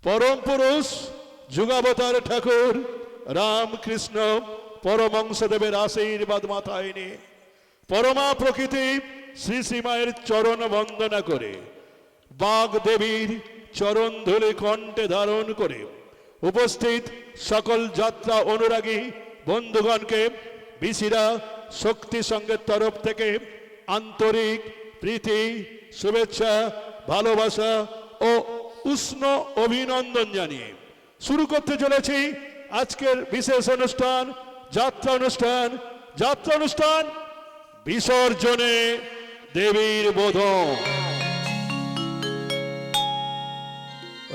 परम पुरुष जुगावतार ठाकुर रामकृष्ण परमहंसदेवेर आशीर्बाद माथाय निये परमा प्रकृति श्री श्री मायेर चरण वंदना करे बागदेवीर चरण धूलि कण्ठे धारण करे उपस्थित सकल यात्रा अनुरागी बंधुगण के बिसिरा शक्ति संघेर तरफ थेके आंतरिक प्रीति शुभेच्छा भालोबासा ओ उष्ण अभिनंदन जानिए शुरू करते चलेছি आजकेर विशेष अनुष्ठान যাত্রা অনুষ্ঠান বিসর্জনে দেবীর বোধন।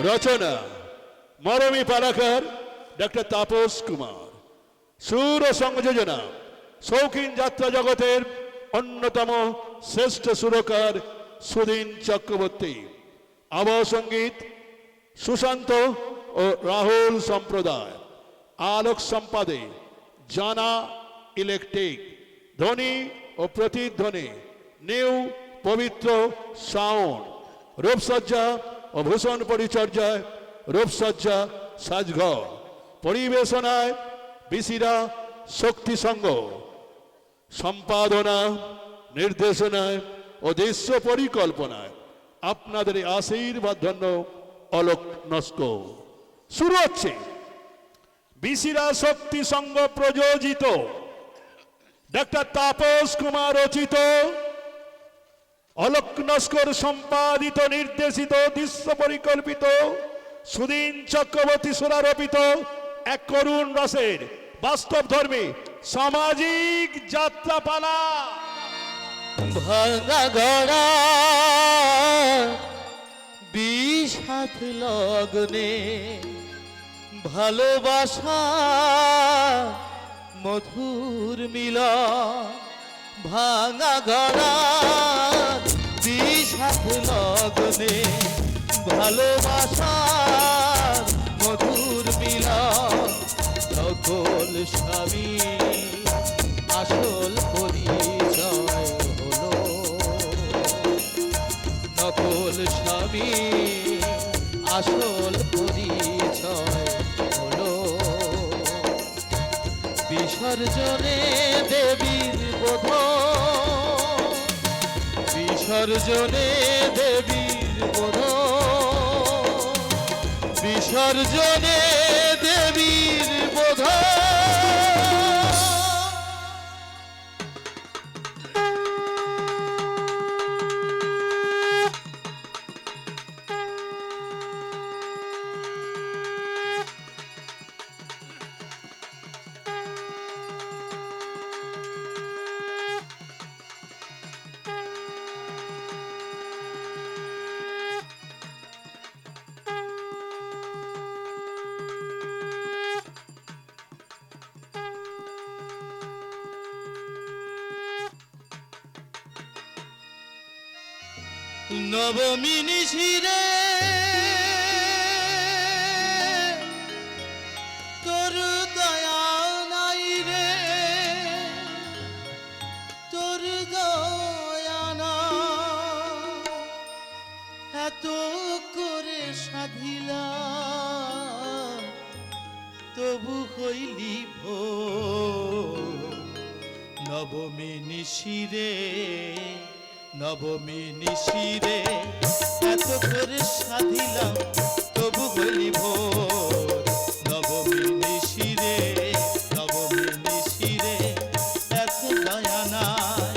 রচনা মরমী পালাকার ডক্টর তাপস কুমার। সুর ও সংযোজনা শৌখিন যাত্রা জগতের অন্যতম শ্রেষ্ঠ সুরকার সুধীন চক্রবর্তী। আবহ সঙ্গীত সুশান্ত ও রাহুল সম্প্রদায়। আলোক সম্পাদে জানা ইলেকট্রিক। ধ্বনি ও প্রতিধ্বনি নিউ পবিত্র সাউন্ড। রূপসজ্জা ও ভূষণ পরিচর্যায় রূপসজ্জা সাজঘর। পরিবেশনায় বিসিরা শক্তি সংঘ। সম্পাদনা নির্দেশনায় ও দৃশ্য পরিকল্পনায় আপনাদের আশীর্বাদ ধন্য অলোক নস্কর। শুরু হচ্ছে বিসিরা শক্তি সংঘ প্রযোজিত ডক্টর তাপস কুমার রচিত অলোক নস্কর সম্পাদিত নির্দেশিত দৃশ্য পরিকল্পিত সুধীন চক্রবর্তী সুরারোপিত এক করুণ রসের বাস্তবধর্মী সামাজিক যাত্রাপালা। ভাঙা গড়া বিষাদ লগ্নে ভালোবাসা মধুর মিলন। ভাঙা গড়া বিষাদ লগ্নে ভালোবাসা মধুর মিলন। সকল স্বামী আসল পরিচয় হলো নকল স্বামী আসল পরিচয় হলো। বিসর্জনে দেবীর বোধন বিসর্জনে দেবীর বোধন বিসর্জনে দেবীর বোধন। নবমী নিশিরে তোর দয়া নাই রে তোর দয়া না এত করে সাধিলাম তবু হইলি ভোর। নবমী নিশিরে নবমী নিশিরে এত করে সাধিলাম তবু হইলি ভোর। নবমী নিশিরে নবমী নিশিরে এত দয়া নাই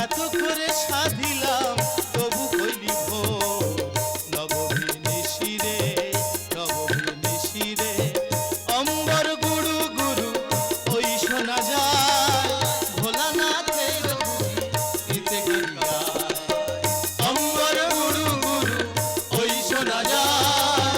এত করে সাধিলাম তবু হইলি ভোর। নবমী নিশিরে নবমী নিশিরে অম্বর গুরু গুরু ওই শোনা যায় ভোলানাথের গীতে গান। অম্বর গুরু গুরু ওই শোনা যায়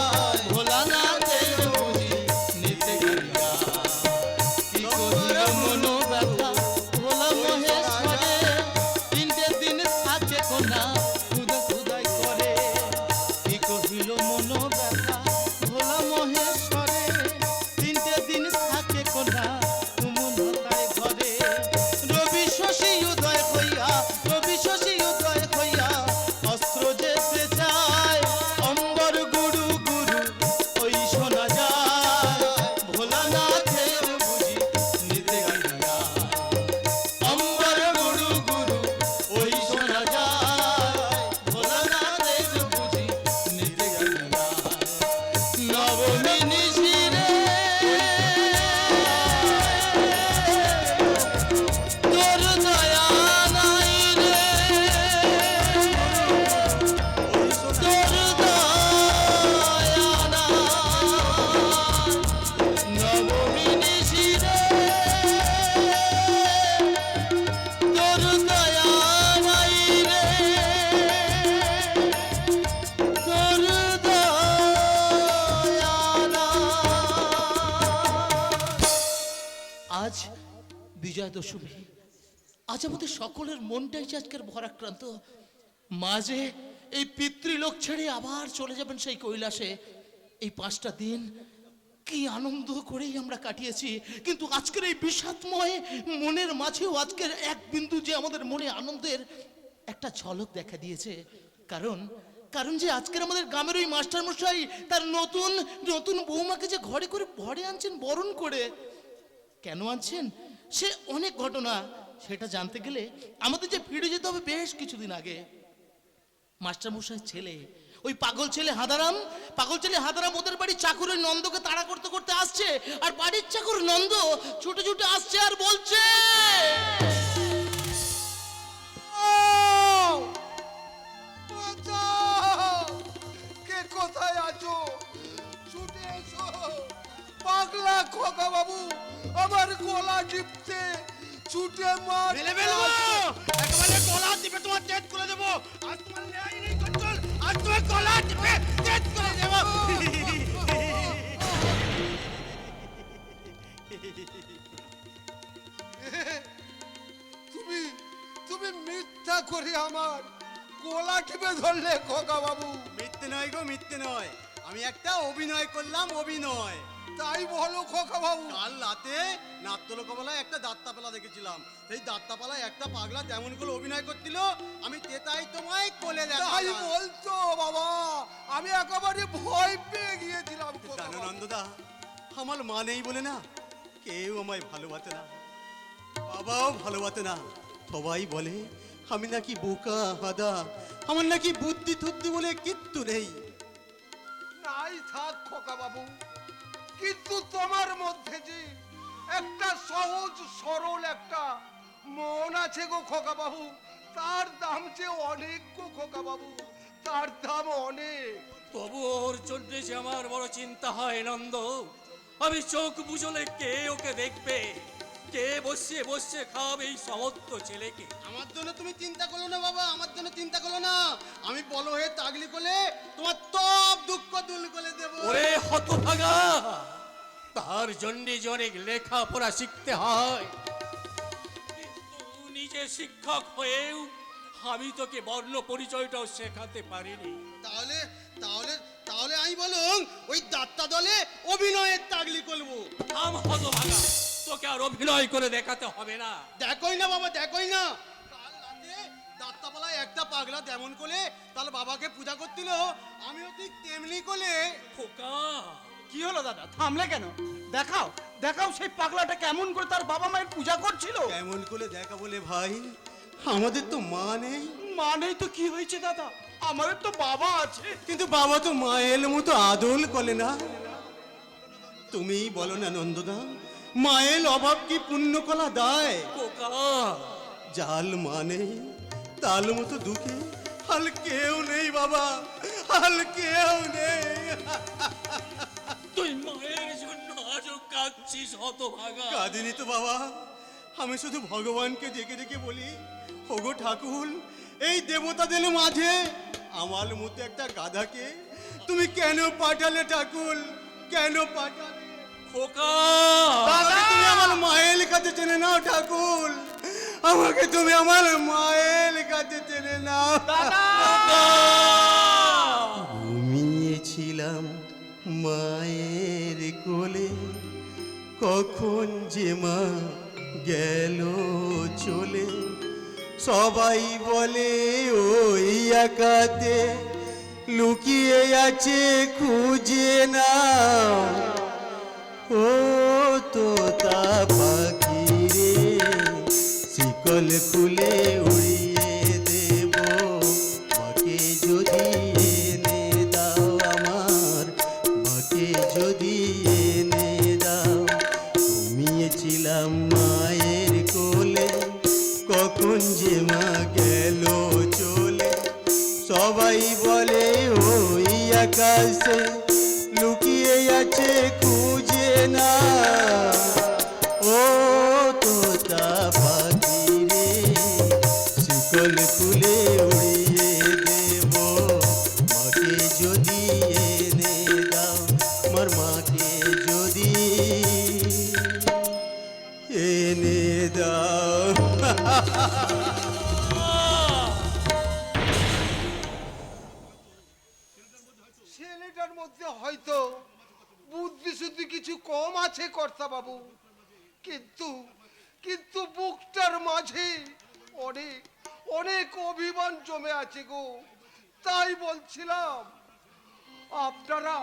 বিজয়া দশমী। আজ আমাদের সকলের মনটাই যে আজকের ভরাক্রান্ত। মাঝে এই পিতৃলোক ছেড়ে আবার চলে যাবেন সেই কৈলাসে। এই 5টা দিন কি আনন্দ করেই আমরা কাটিয়েছি, কিন্তু আজকের এই বিষাদময় মনের মাঝেও আজকের এক বিন্দু যে আমাদের মনে আনন্দের একটা ঝলক দেখা দিয়েছে। কারণ কারণ যে আজকের আমাদের গ্রামের ওই মাস্টারমশাই তার নতুন নতুন বৌমাকে যে ঘরে করে ভরে আনছেন বরণ করে। কেন আনছেন সে অনেক ঘটনা, সেটা জানতে গেলে আমাদের যে ফিরে যেতে হবে বেশ কিছুদিন আগে। মাস্টারমশাইয়ের ছেলে, ওই পাগল ছেলে হাদারাম ওদের বাড়ির চাকরের নন্দকে তাড়া করতে করতে আসছে, আর বাড়ির চাকর নন্দ ছুটে ছুটে আসছে আর বলছে, কে কোথায় আছো? ছুটে এসো, পাগলা খোকা বাবু আমার গলা টিপছে, ছুটে মার। একেবারে গলা টিপে তোমার টেট করে দেবো। আজ তোমার ন্যায় নেই কন্ট্রোল, আজ তোমার গলা টিপে টেট করে দেবো। তুমি তুমি মিথ্যা করে আমার গলা টিপে ধরলে খোকা বাবু। মিথ্যে নয় গো, মিথ্যে নয়, আমি একটা অভিনয় করলাম, অভিনয়। তাই বলো খোকা বাবু। কাল রাতে নাট্যলোকবেলায় একটা দাত্তাপালা দেখেছিলাম, সেই দাত্তাপালায় একটা পাগলা যেমন করে অভিনয় করছিল, আমি তেতাই তোমায় কোলে তাই দেখালাম। বলতো বাবা, আমি একেবারে ভয় পেয়ে গিয়েছিলাম খোকা জানো বাবু। নন্দদা, আমার মা নেই বলে না কেউ আমায় ভালোবাসে না, বাবাও ভালোবাসে না। সবাই বলে আমি নাকি বোকা হাদা, আমার নাকি বুদ্ধি থুদ্ধি বলে কিচ্ছু নেই। নাই থাক খোকা বাবু, কিন্তু তোমার মধ্যে যে একটা সহজ সরল একটা মন আছে গো খোকা বাবু, তার দাম যে অনেক গো খোকা বাবু, তার দাম অনেক। তবু ওর জন্য যে আমার বড় চিন্তা হয় নন্দ। আমি চোখ বুঝলে কে ওকে দেখবে, কে বসে বসে খাওয়াবে এই সমস্ত ছেলেকে? আমার জন্য তুমি চিন্তা করো না বাবা, আমার জন্য চিন্তা করো না, আমি বলো হয়ে তাগলি করলে তোমার সব দুঃখ দূর করে দেবো। ওরে হতভাগা, তার জন্যে যে অনেক লেখাপড়া শিখতে হয়, কিন্তু নিজে শিক্ষক হয়েও আমি তোকে বর্ণ পরিচয়টাও শেখাতে পারিনি। তাহলে তাহলে তাহলে আমি বলুন ওই দাত্তা দলে অভিনয়ের তাগলি করবো। থাম হতভাগা, তোকে আর অভিনয় করে দেখাতে হবে না। দেখোই না বাবা, দেখোই না, কাল রাতে দাত্তাপালায় একটা পাগলা যেমন করে তার বাবাকে পূজা করছিল, আমিও ঠিক তেমনি করে। খোকা, কি হলো দাদা, থামলে কেন? দেখাও দেখাও সেই পাগলাটা কেমন করে তার বাবা মায়ের পূজা করছিল। এমন করে দেখা বলে ভাই, আমাদের তো মা নেই। মা নেই তো কি হয়েছে দাদা, আমাদের তো বাবা আছে। কিন্তু বাবা তো মায়ের মতো আদল করে না। তুমিই বলো না নন্দদা, মায়ের অভাব কি পুণ্য কলা দায়? খোকা, জাল মানে তাল মতো দুঃখে হাল কেউ নেই বাবা, হাল কেউ নেই। তুই মায়ের জন্য আজও কাঁদছিস হতভাগা। কাঁদিনি তো বাবা, আমি শুধু ভগবানকে ডেকে ডেকে বলি, ওগো ঠাকুর, এই দেবতাদের মাঝে আমার মতো একটা গাধাকে তুমি কেন পাঠালে ঠাকুর, কেন পাঠালে? খোকা, আমাকে তুমি আমার মায়ের কাছে টেনে নাও ঠাকুর, আমাকে তুমি আমার মায়ের কাছে টেনে নাও। ঘুমিয়েছিলাম মায়ের কোলে, কখন যে মা গেল চলে, সবাই বলে ওই একাতে লুকিয়ে আছে খুঁজে না, ও তোতা পাখি রে শিকল খুলে উড়িয়ে দেব, মাকে যদি এনে দাও আমার, মাকে যদি এনে দাও। ঘুমিয়েছিলাম মায়ের কোলে, কখন যে মা গেল চলে, সবাই বলে ওই আকাশে লুকিয়ে আছে খুঁজে না, ও তোতা পাখি রে শিকল খুলে উড়িয়ে দেব, মাকে যদি এনে দাও, আমার মাকে যদি এনে দাও। ছেলেটার মধ্যে হয়তো বুদ্ধি শুদ্ধি কিছু কম আছে কর্তা বাবু, কিন্তু কিন্তু বুকটার মাঝে অনেক অনেক অভিমান জমে আছে গো। তাই বলছিলাম আপনারা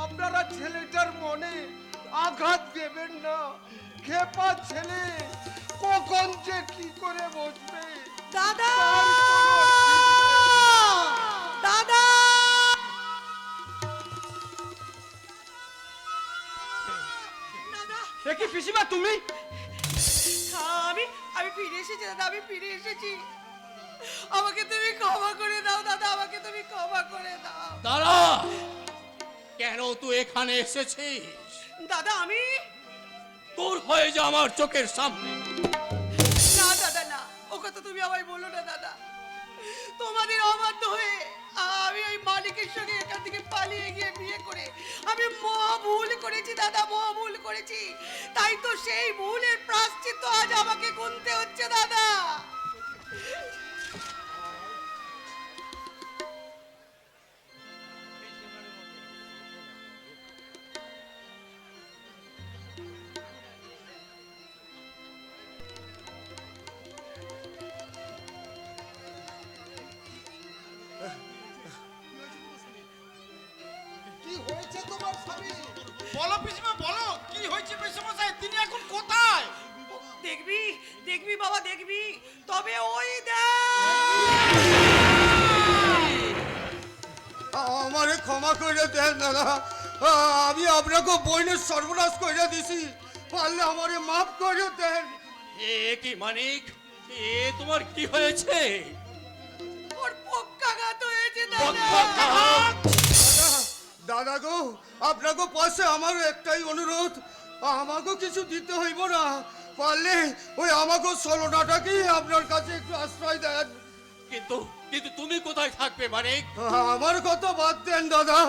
আপনারা ছেলেটার মনে আঘাত দেবেন না। খেপা ছেলে কখন যে কি করে বসবে দাদা তার কোনো ঠিক নেই। দাদা এ কি পিসিমা তুমি? আমি আমি ফিরে এসেছি দাদা, আমি ফিরে এসেছি। আমাকে তুমি ক্ষমা করে দাও দাদা, আমাকে তুমি ক্ষমা করে দাও। দাঁড়া, কেন তুই এখানে এসেছিস? দাদা আমি দূর হয়ে যা আমার চোখের সামনে। না দাদা না, ও কথা তুমি আমায় বলো না দাদা। তোমাদের অবাধ্য হয়ে আমি ওই মালিকের সঙ্গে এখান থেকে পালিয়ে গিয়ে বিয়ে করে আমি মহা ভুল করেছি দাদা, মহা ভুল করেছি। তাই তো সেই ভুলের প্রায়শ্চিত্ত আজ আমাকে গুনতে হচ্ছে দাদা। কি হয়েছে তোমার স্বামী? বলো পিসিমা বলো, কি হয়েছে পিসিমশাই? তিনি এখন কোথায়? দেখবি দেখবি বাবা দেখবি, তবে ওই দেখ আমারে ক্ষমা করে দেন দাদা, আমি আপনাকে বইনের সর্বনাশ করে দিছি, পারলে আমারে মাফ করে দেন। এ কি মানিক, এ তোমার কি হয়েছে? ওর পক্ষাঘাত হয়েছে দাদা। পক্ষাঘাত? দাদা গো, আপনাকে পাশে আমার একটাই অনুরোধ, আমাকে কিছু দিতে হইব না, পারলে ওই আমাকে 16টাকেই আপনার কাছে একটু আশ্রয় দেন। কিন্তু কিন্তু তুমি কোথায় থাকবে মানিক? আমার কথা বাদ দেন দাদা,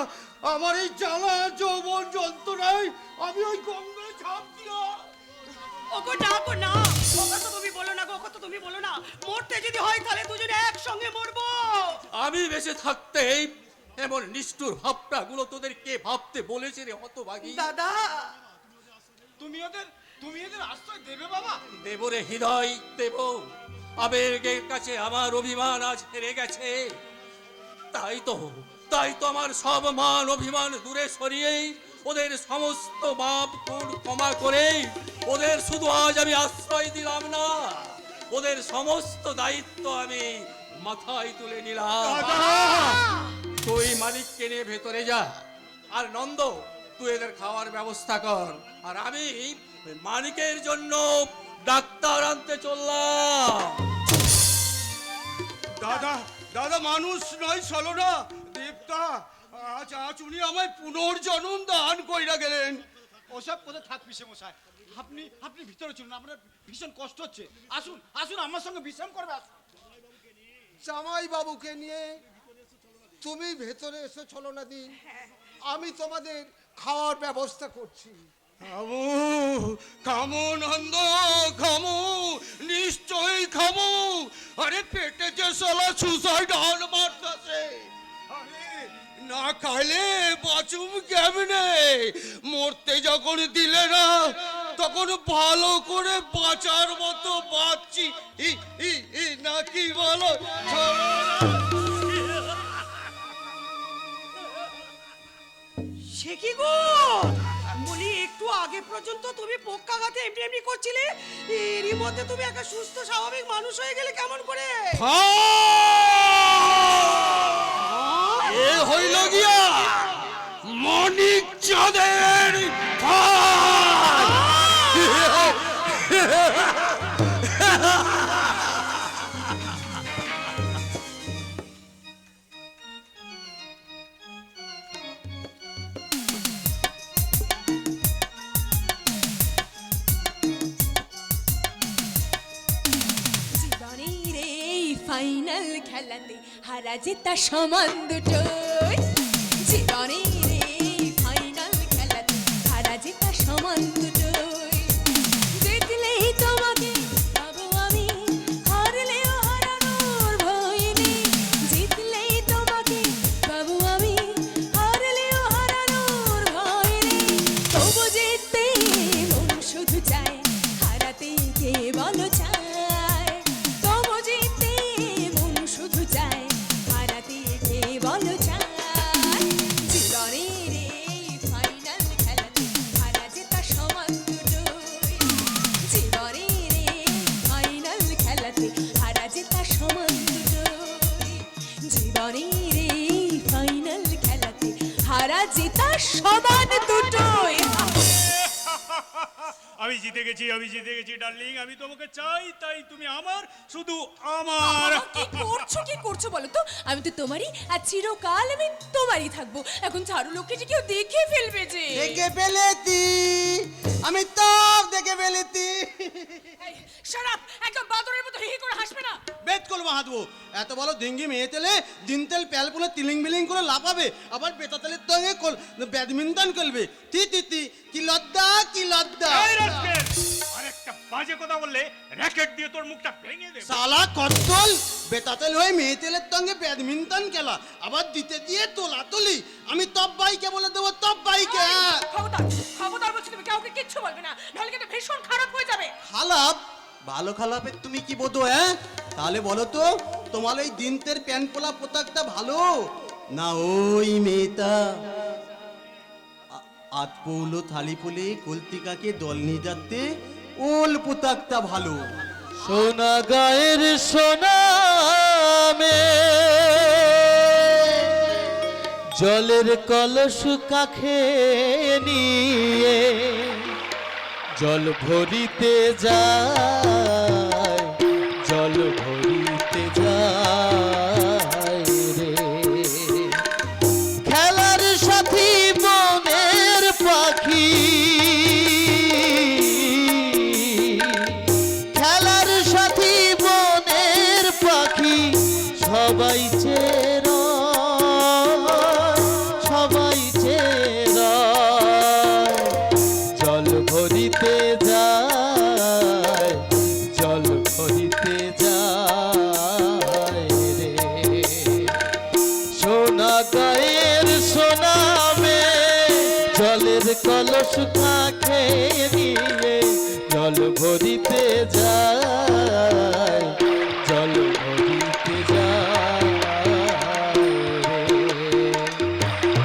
আমার এই জ্বালা যৌবন যন্ত্রণায় আমি ওই গঙ্গায় ঝাঁপ দিয়া। ওগো না গো না, ও কথা তুমি বলো না গো, ও কথা তুমি বলো না। মরতে যদি হয় তাহলে দুজনে একসঙ্গে মরবো। আমি বেঁচে থাকতে এমন নিষ্ঠুর ভাবনাগুলো তোদের কে ভাবতে বলেছে রে হতভাগী? দাদা তুমি এদের আশ্রয় দেবে বাবা? দেব রে হৃদয় দেব। আবেগের কাছে আমার অভিমান আজ হেরে গেছে। তাই তো আমার সব মান অভিমান দূরে সরিয়ে ওদের সমস্ত পাপ ক্ষমা করে ওদের শুধু আজ আমি আশ্রয় দিলাম না, ওদের সমস্ত দায়িত্ব আমি মাথায় তুলে নিলাম। তুই মালিককে নিয়ে ভেতরে যা, আর নন্দ তুই এদের খাওয়ার ব্যবস্থা কর, আর আমি ওই মালিকের জন্য ডাক্তার আনতে চললাম। দাদা দাদা মানুষ নয় ছলনা, দেবতা, আজ উনি আমায় পুনর্জন্ম দান কইরা গেলেন। ওসব কোথায় থাক পিসিমশাই, আপনি আপনি ভিতরে চলুন, আমার ভীষণ কষ্ট হচ্ছে। আসুন আসুন আমার সঙ্গে বিশ্রাম করবে, আসুন। জামাই বাবুকে নিয়ে তুমি ভেতরে এসে চলো না দিন, আমি তোমাদের খাওয়ার ব্যবস্থা করছি। খামু খামু নন্দ খামু, নিশ্চয়ই খামু। আরে পেটে যে সালা সুসাইড হল মারতাছে, আরে না খাইলে বাঁচুম কেমনে? মরতে যখন দিলে না তখন ভালো করে বাঁচার মতো বাঁচছি নাকি বলো? সে কি গো বলি, একটু আগে পর্যন্ত তুমি পক্ষাঘাতে এমনি এমনি করছিলে, এরই মধ্যে তুমি একটা সুস্থ স্বাভাবিক মানুষ হয়ে গেলে কেমন করে? এ হইল গিয়া মানিক চাঁদের জীবনের এই ফাইনাল খেলাতে হারা জেতা সমান দুটোই। জীবনের এই ফাইনাল খেলাতে হারা জেতা সমান দুটোই। জিতলেই তোমাকে পাবো আমি, চায়, হারাতে কে বলো চায়, তবু জিতে মন শুধু চায়, হারাতে কে বলো চায়। জীবনের এই ফাইনাল খেলাতে হারা জেতা সমান দুটোই, জীবনের এই ফাইনাল খেলাতে হারা জেতা সমান দুটোই, জীবনের এই ফাইনাল খেলাতে হারা জেতা সমান দুটোই। আমি জিতে গেছি, আমি জিতে গেছি ডার্লিং। আমি তোমাকে চাই, তাই তুমি আমার, শুধু আমার। কি করছো বলো তো? আমি তো তোমারই, আর চিরকাল আমি তোমারই থাকবো। এখন ছাড়ো, লোকে যে কেউ দেখে ফেলবে যে। দেখে ফেলেছি, আমি তো দেখে ফেলেছি। শারাপ, একদম বাদরের মতো হি করে হাসবে না। বেদ করবো হাতবো, এত বড় ডিঙ্গি মেয়ে তেলে দিন তেল প্যাল পুলে তিলিং বিলিং করে লাফাবে, আবার বেতা তেলের সঙ্গে ব্যাডমিন্টন খেলবে। তি তি তি, কি লজ্জা, কি লজ্জা। আরেকটা বাজে কথা বললে র‍্যাকেট দিয়ে তোর মুখটা ভেঙে দেব। সালা কত্তল, বেতা তেল হয়ে মেয়ে তেলের সঙ্গে ব্যাডমিন্টন খেলা, আবার দিতে দিয়ে তোলা তুলি। আমি টপ বাইকে বলে দেবো, টপ বাইকে। খবরদার, খবরদার বলছি, তুমি কাউকে কিচ্ছু বলবে না, নাহলে কিন্তু ভীষণ খারাপ হয়ে যাবে। খালাপ, ভালো খালাপের তুমি কি বোধো? হ্যাঁ, তাহলে বলো তো, তোমার ওই দিনতের প্যান্ট পোলা পোতাকটা ভালো না ওই মেয়েটা আত পৌলো থালি ফুলে কলতিকাকে দল নিয়ে যাতে ওল পোতাকটা ভালো? সোনা গায়ের সোনা মে, জলের কলস কাখে নিয়ে জল ভরিতে যায়, জল ভরিতে যায় রে। খেলার সাথী বনের পাখি, খেলার সাথী বনের পাখি, সবাই চেরা, সবাই চেরা, জল ভরিতে যায়, জল ভরিতে যায় রে। সোনা গায়ের সোনা মে, জলের কলস কাখে নিয়ে জল ভরিতে যায়, জল ভরিতে যায় রে,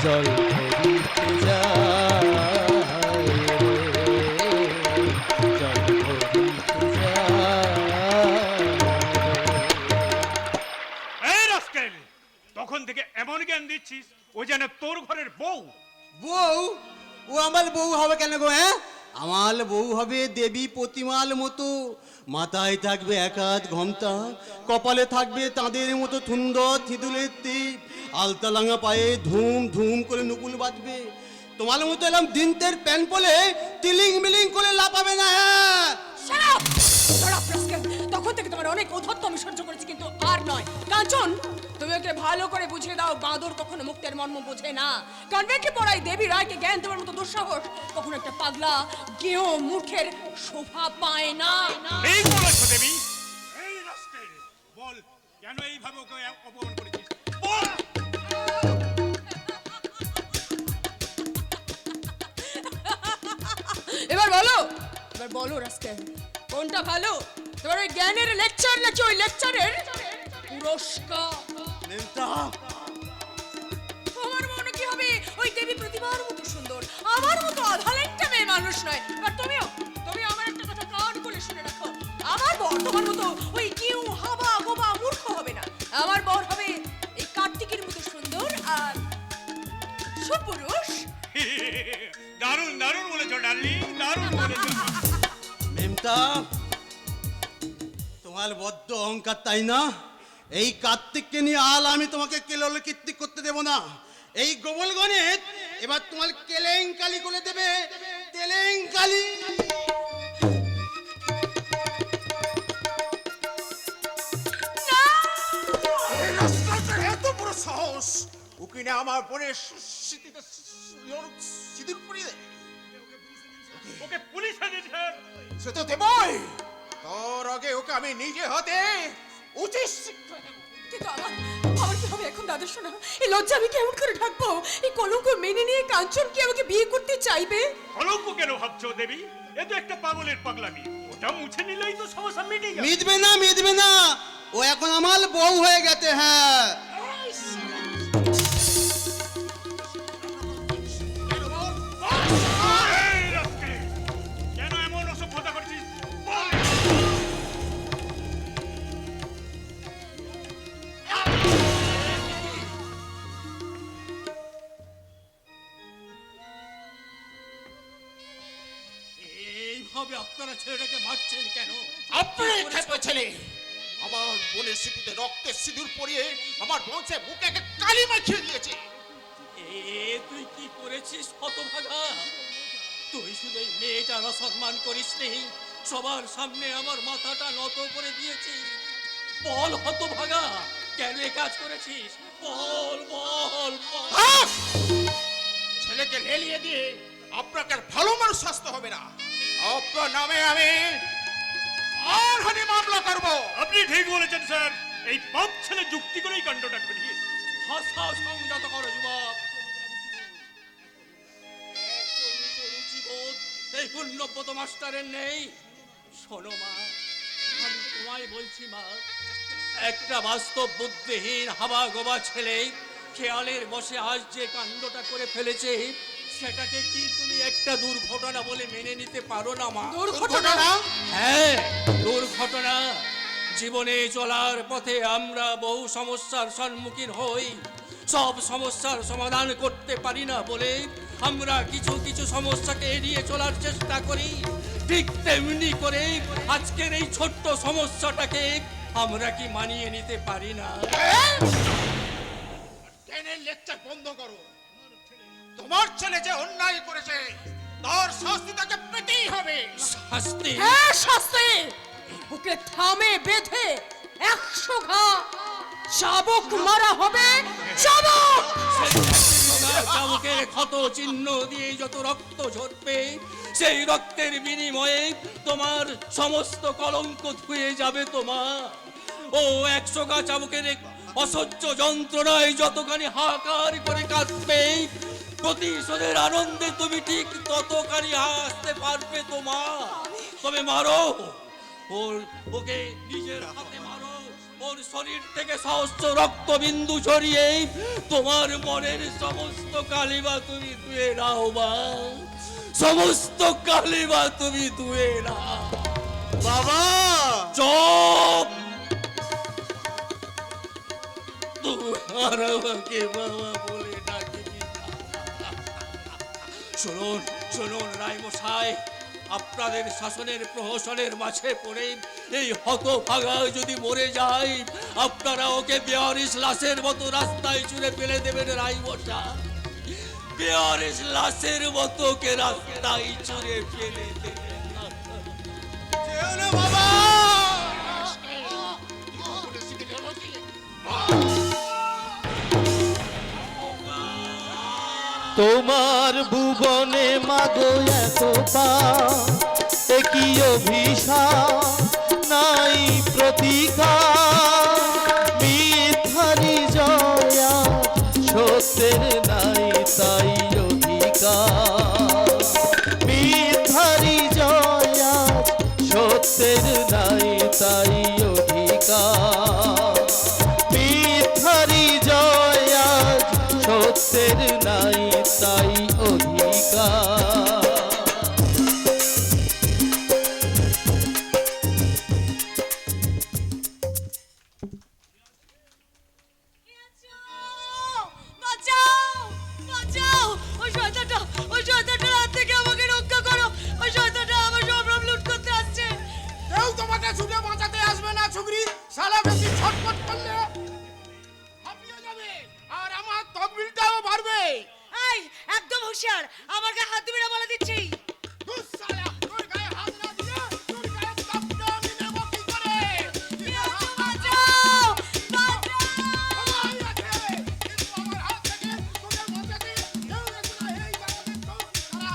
জল ভরিতে যায় রে, জল ভরিতে যায় রে। এই রাস্কেল, তখন থেকে এমন জ্ঞান দিচ্ছিস ও যেন তোর ঘরের বউ। বউ? ও আমার বউ হবে কেন গো? হ্যাঁ, আমার বউ হবে দেবী প্রতিমার মতো, মাথায় থাকবে এক হাত ঘোমটা, কপালে থাকবে তাঁদের মতো সুন্দর থিতুলের টিপ, আলতা লাঙা পায়ে ধুম ধুম করে নুপুল বাজবে। তোমার মতো এলাম দিনতের প্যান পলে তিলিং মিলিং করে লাপাবে না। হ্যাঁ, শারাপ, শারাপ রাস্কেল, তখন থেকে তোমার অনেক অধত্ব আমি সহ্য করেছি, কিন্তু আর নয়। কাঞ্চন, তুমি ওকে ভালো করে বুঝিয়ে দাও, বাঁদর কখনো মুক্তের মর্ম বোঝে না। কনভেন্টে পড়াই দেবী রায়কে জ্ঞান দেওয়ার মতো দুঃসাহস কখনো একটা পাগলা গেঁয়ো মূর্খের শোভা পায় না। এই বলেছো দেবী। এই রাস্কেল, বল কেন এইভাবে ওকে অপমান করেছিস? বল। এবার বলো, এবার বলো রাস্কেল, কোনটা ভালো, তোমার ওই জ্ঞানের লেকচার নাকি ওই লেকচারের পুরস্কার? মেমটা, তোমার মনে কি হবে ওই দেবী প্রতিমার মতো সুন্দর, আমার মতো আধালেন্টা মেয়ে মানুষ নয়। আর তুমিও, তুমি আমার একটা কথা কান করে শুনে রাখো, আমার বর তোমার মতো ওই কিউ হাবা গোবা মূর্খ হবে না। আমার বর হবে এই কার্তিকের মতো সুন্দর আর সুপুরুষ। দারুণ দারুণ বলেছো ডার্লিং, দারুণ বলেছো। মেমটা, তোমার বদ্ধ অহংকার, তাই না? এই কার্তিককে নিয়ে আল আমি তোমাকে কেলল কীর্তি করতে দেব না। এই গোবল গণিত এবার তোমার কেলেঙ্কালি করে দেবে, কেলেঙ্কালি। এত বড় সাহস, উকিনে আমার বোনের স্মৃতিতে সিঁদুর পরিয়ে দেয়। ওকে পুলিশে দিয়েছে। সে তো দেবই, তোর আগে ওকে আমি নিজে হাতে উচিত শিক্ষা দেব। কিন্তু আমার কি হবে এখন দাদা শোনা? এই লজ্জা আমি কেমন করে ঢাকবো? এই কলঙ্ক মেনে নিয়ে কাঞ্চন কি আমাকে বিয়ে করতে চাইবে? কলঙ্ক কেন ভাবছো দেবী? এ তো একটা পাগলের পাগলামি, ওটা মুছে নিলেই তো সমস্যা মিটে যাবে। মিটবে না, ও এখন আমার বউ হয়ে গেছে। হ্যাঁ, এই রাস্কেল, কেন এমন অসভ্যতা করছিস? বল। এইভাবে আপনারা ছেলেটাকে মারছেন কেন? আপনার খেপে ছেলে আমার বোনের স্মৃতিতে রক্তের সিঁদুর পরিয়ে আমার বংশে বুকে একটা কালি মাখিয়ে দিয়েছে। তুই কি করেছিস হতভাগা? তুই শুধু এই মেয়েটার অসম্মান করিস নি, সবার সামনে আমার মাথাটা নত করে দিয়েছিস। বল হতভাগা, কেন এ কাজ করেছিস? বল বল বল। আহ! ছেলেকে লেলিয়ে দিয়ে আপনাকে আর ভালো মানুষ শাস্তি হবে না। আপনার নামে আমি মানহানি মামলা করব। আপনি ঠিক বলেছেন স্যার, এই পাপ ছেলে যুক্তি করেই কাণ্ডটা ঘটিয়েছে। ভাষা সংযত করো যুবক। রুচিবোধ এই পুণ্যব্রত মাস্টারের নেই। শোনো মা, আমি তোমায় বলছি মা, একটা বাস্তব বুদ্ধিহীন হাবা গোবা ছেলে খেয়ালের বসে আজ যে কাণ্ডটা করে ফেলেছে, সেটাকে কি তুমি একটা দুর্ঘটনা বলে মেনে নিতে পারো না মা? দুর্ঘটনা? হ্যাঁ, দুর্ঘটনা। জীবনে চলার পথে আমরা বহু সমস্যার সম্মুখীন হই, সব সমস্যার সমাধান করতে পারি না বলে আমরা কিছু কিছু সমস্যাকে এড়িয়ে চলার চেষ্টা করি। ঠিক তেমনি করে আজকের এই ছোট্ট সমস্যাটাকে আমরা কি মানিয়ে নিতে পারি না? জ্ঞানের লেকচার বন্ধ করো। তোমার ছেলে যে অন্যায় করেছে তার শাস্তি তাকে পেতেই হবে। শাস্তি? হ্যাঁ, শাস্তি। ওকে থামে বেঁধে 100 ঘা চাবুক মারা হবে। চাবুক! চাবুকের ক্ষত চিহ্ন দিয়ে যত রক্ত ঝরবে, সেই রক্তের বিনিময়ে তোমার সমস্ত কলঙ্ক ধুয়ে যাবে তোমার। ও 100 গা চাবুকের অসহ্য যন্ত্রণায় যতখানি হাহাকার করে কাঁদবে, প্রতিশোধের আনন্দে তুমি ঠিক ততখানি হাসতে পারবে তোমার। তবে মারো ওকে, নিজের হাতে মারো। ওর শরীর থেকে সহস্র রক্তবিন্দু ছড়িয়ে তোমার মনের সমস্ত কালিমা তুমি ধুয়ে নাও মা, সমস্ত কালিমা তুমি ধুয়ে নাও। বাবা চুপ! তোমার আমাকে বাবা বলে ডাকবি না। শুনুন শুনুন রায়মশাই, আপনাদের শাসনের প্রহসনের মাঝে পড়ে এই হতভাগা যদি মরে যায়, আপনারা ওকে বেয়ারিশ লাশের মতো রাস্তায় ছুঁড়ে ফেলে দেবেন রায়মশাই। বেয়ারিশ লাশের মতো ওকে রাস্তায় ছুঁড়ে ফেলে দেবেন। যেও না বাবা। তোমার ভুবনে মাগো এত একই অভিশাপ নাই প্রতিকার, মিথ্যারি জয়া সত্যের নাই তাই অধিকার, মিথ্যারি জয়া সত্যের নাই তাই অধিকার, মিথ্যারি জয়া সত্যের নাই তাই অধিকার। বাঁচাও! বাঁচাও! ওই শয়তানটার হাত থেকে আমাকে রক্ষা করো। ওই শয়তানটা আমার সম্ভ্রম লুট করতে আসছে। কেউ তোমাকে ছুটে বাঁচাতে আসবে না ছুকরি। শালা বেশি ছটফট করলে হাঁপিয়ে যাবে আর আমার তকবিলটাও বাড়বে। এই, একদম হুঁশিয়ার! আমার গায়ে হাত দিবি না বলে দিচ্ছি। ধুস শালা, তোর গায়ে হাত না দিলে তোর গায়ে তকবিল আমি নেব কি করে? বাঁচাও! বাঁচাও! সবাই আছে, কিন্তু আমার হাত থেকে তোদের বাঁচাতে কেউ আছে না। এই জগতে তো তারা